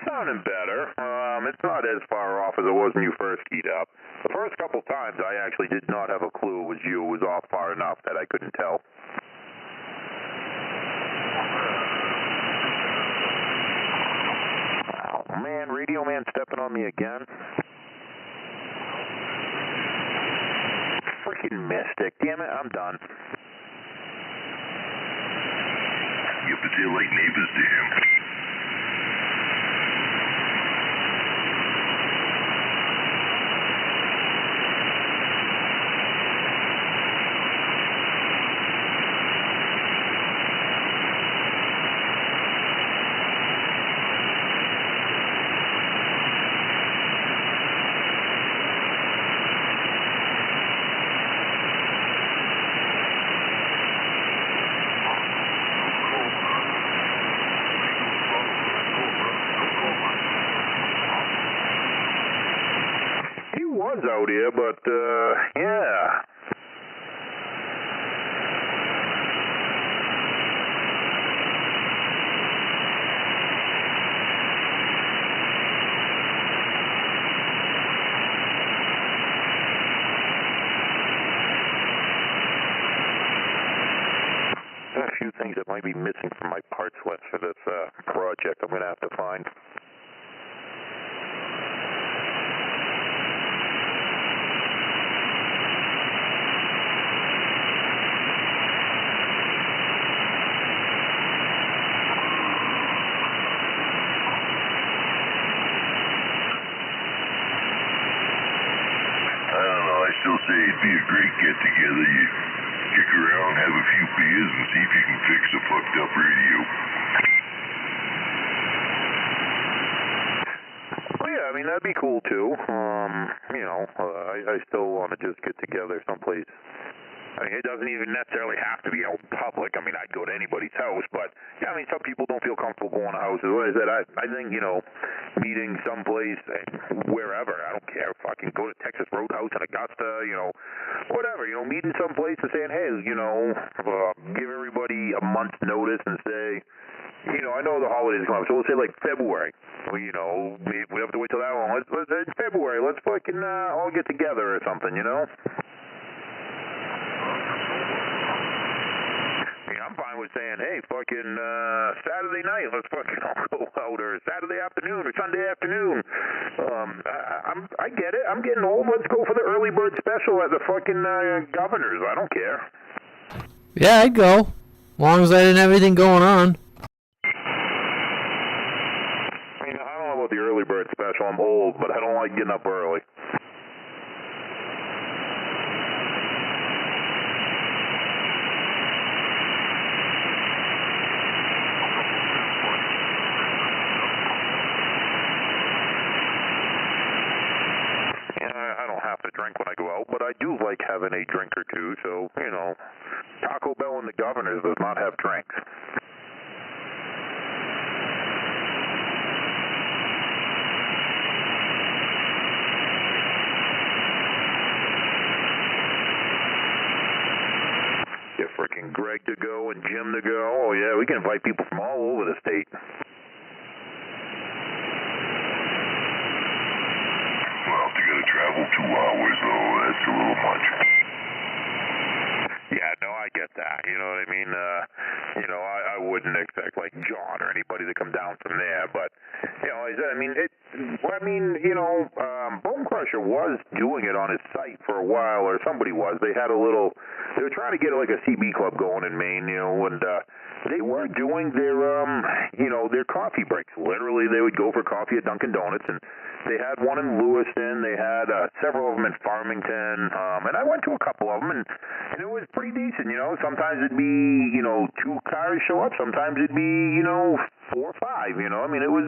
Sounding better. It's not as far off as it was when you first keyed up. The first couple times, I actually did not have a clue it was you. It was off far enough that I couldn't tell. Oh, man, Radio Man stepping on me again. Freaking Mystic. Damn it, I'm done. You have to tail like neighbors to him. Out here, but yeah. There are a few things that might be missing from my parts list for this project. I'm going to have to find. still say it'd be a great get-together. You kick around, have a few beers, and see if you can fix a fucked-up radio. Well, yeah, I mean, that'd be cool, too. I still want to just get together someplace. I mean, it doesn't even necessarily have to be out in public. I mean, I'd go to anybody's house, but, yeah, I mean, some people don't feel comfortable going to houses. What I said, I think, meeting someplace, wherever, I don't care, fucking go to Texas Roadhouse in Augusta, whatever, meeting someplace and saying, hey, give everybody a month's notice and say, I know the holidays come up, so we'll say, like, February. We don't have to wait till that long. It's February. Let's fucking all get together or something, I'm fine with saying, hey, fucking Saturday night, let's fucking all go out, or Saturday afternoon, or Sunday afternoon. I get it. I'm getting old. Let's go for the early bird special at the fucking Governor's. I don't care. Yeah, I'd go. As long as I didn't have anything going on. I mean, I don't know about the early bird special. I'm old, but I don't like getting up early. To drink when I go out, but I do like having a drink or two, so, Taco Bell and the Governor's does not have drinks. Get frickin' Greg to go and Jim to go. Oh yeah, we can invite people from all over the state. Well, if you gotta travel 2 hours, though, that's a little much. Yeah, no, I get that. You know what I mean? I wouldn't expect, like, John or anybody to come down from there, but, Bone Crusher was doing it on his site for a while, or somebody was. They were trying to get, like, a CB club going in Maine, and, they were doing their coffee breaks. Literally, they would go for coffee at Dunkin' Donuts, and they had one in Lewiston. They had several of them in Farmington, and I went to a couple of them, and it was pretty decent. Sometimes it'd be 2 cars show up. Sometimes it'd be 4 or 5. I mean, it was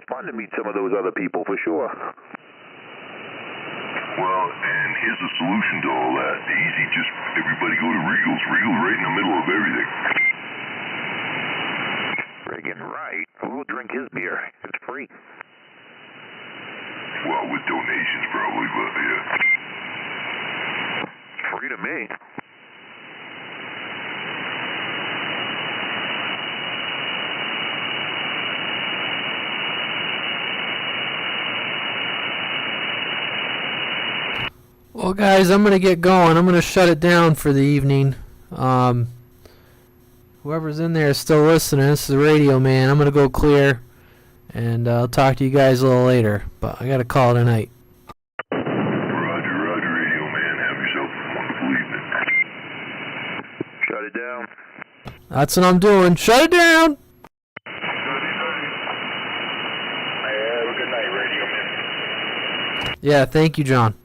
fun to meet some of those other people for sure. Well, and here's the solution to all that. Easy, just everybody go to Regal's. Regal's right in the middle of everything. Friggin' right. Who'll drink his beer? It's free. Well, with donations probably, but yeah. Free to me. Well, guys, I'm going to get going. I'm going to shut it down for the evening. Whoever's in there is still listening. This is Radioman. I'm going to go clear, and I'll talk to you guys a little later. But I got to call it a night. Roger, Radioman. Have yourself a wonderful evening. Shut it down. That's what I'm doing. Shut it down! Have a good night, Radioman. Yeah, thank you, John.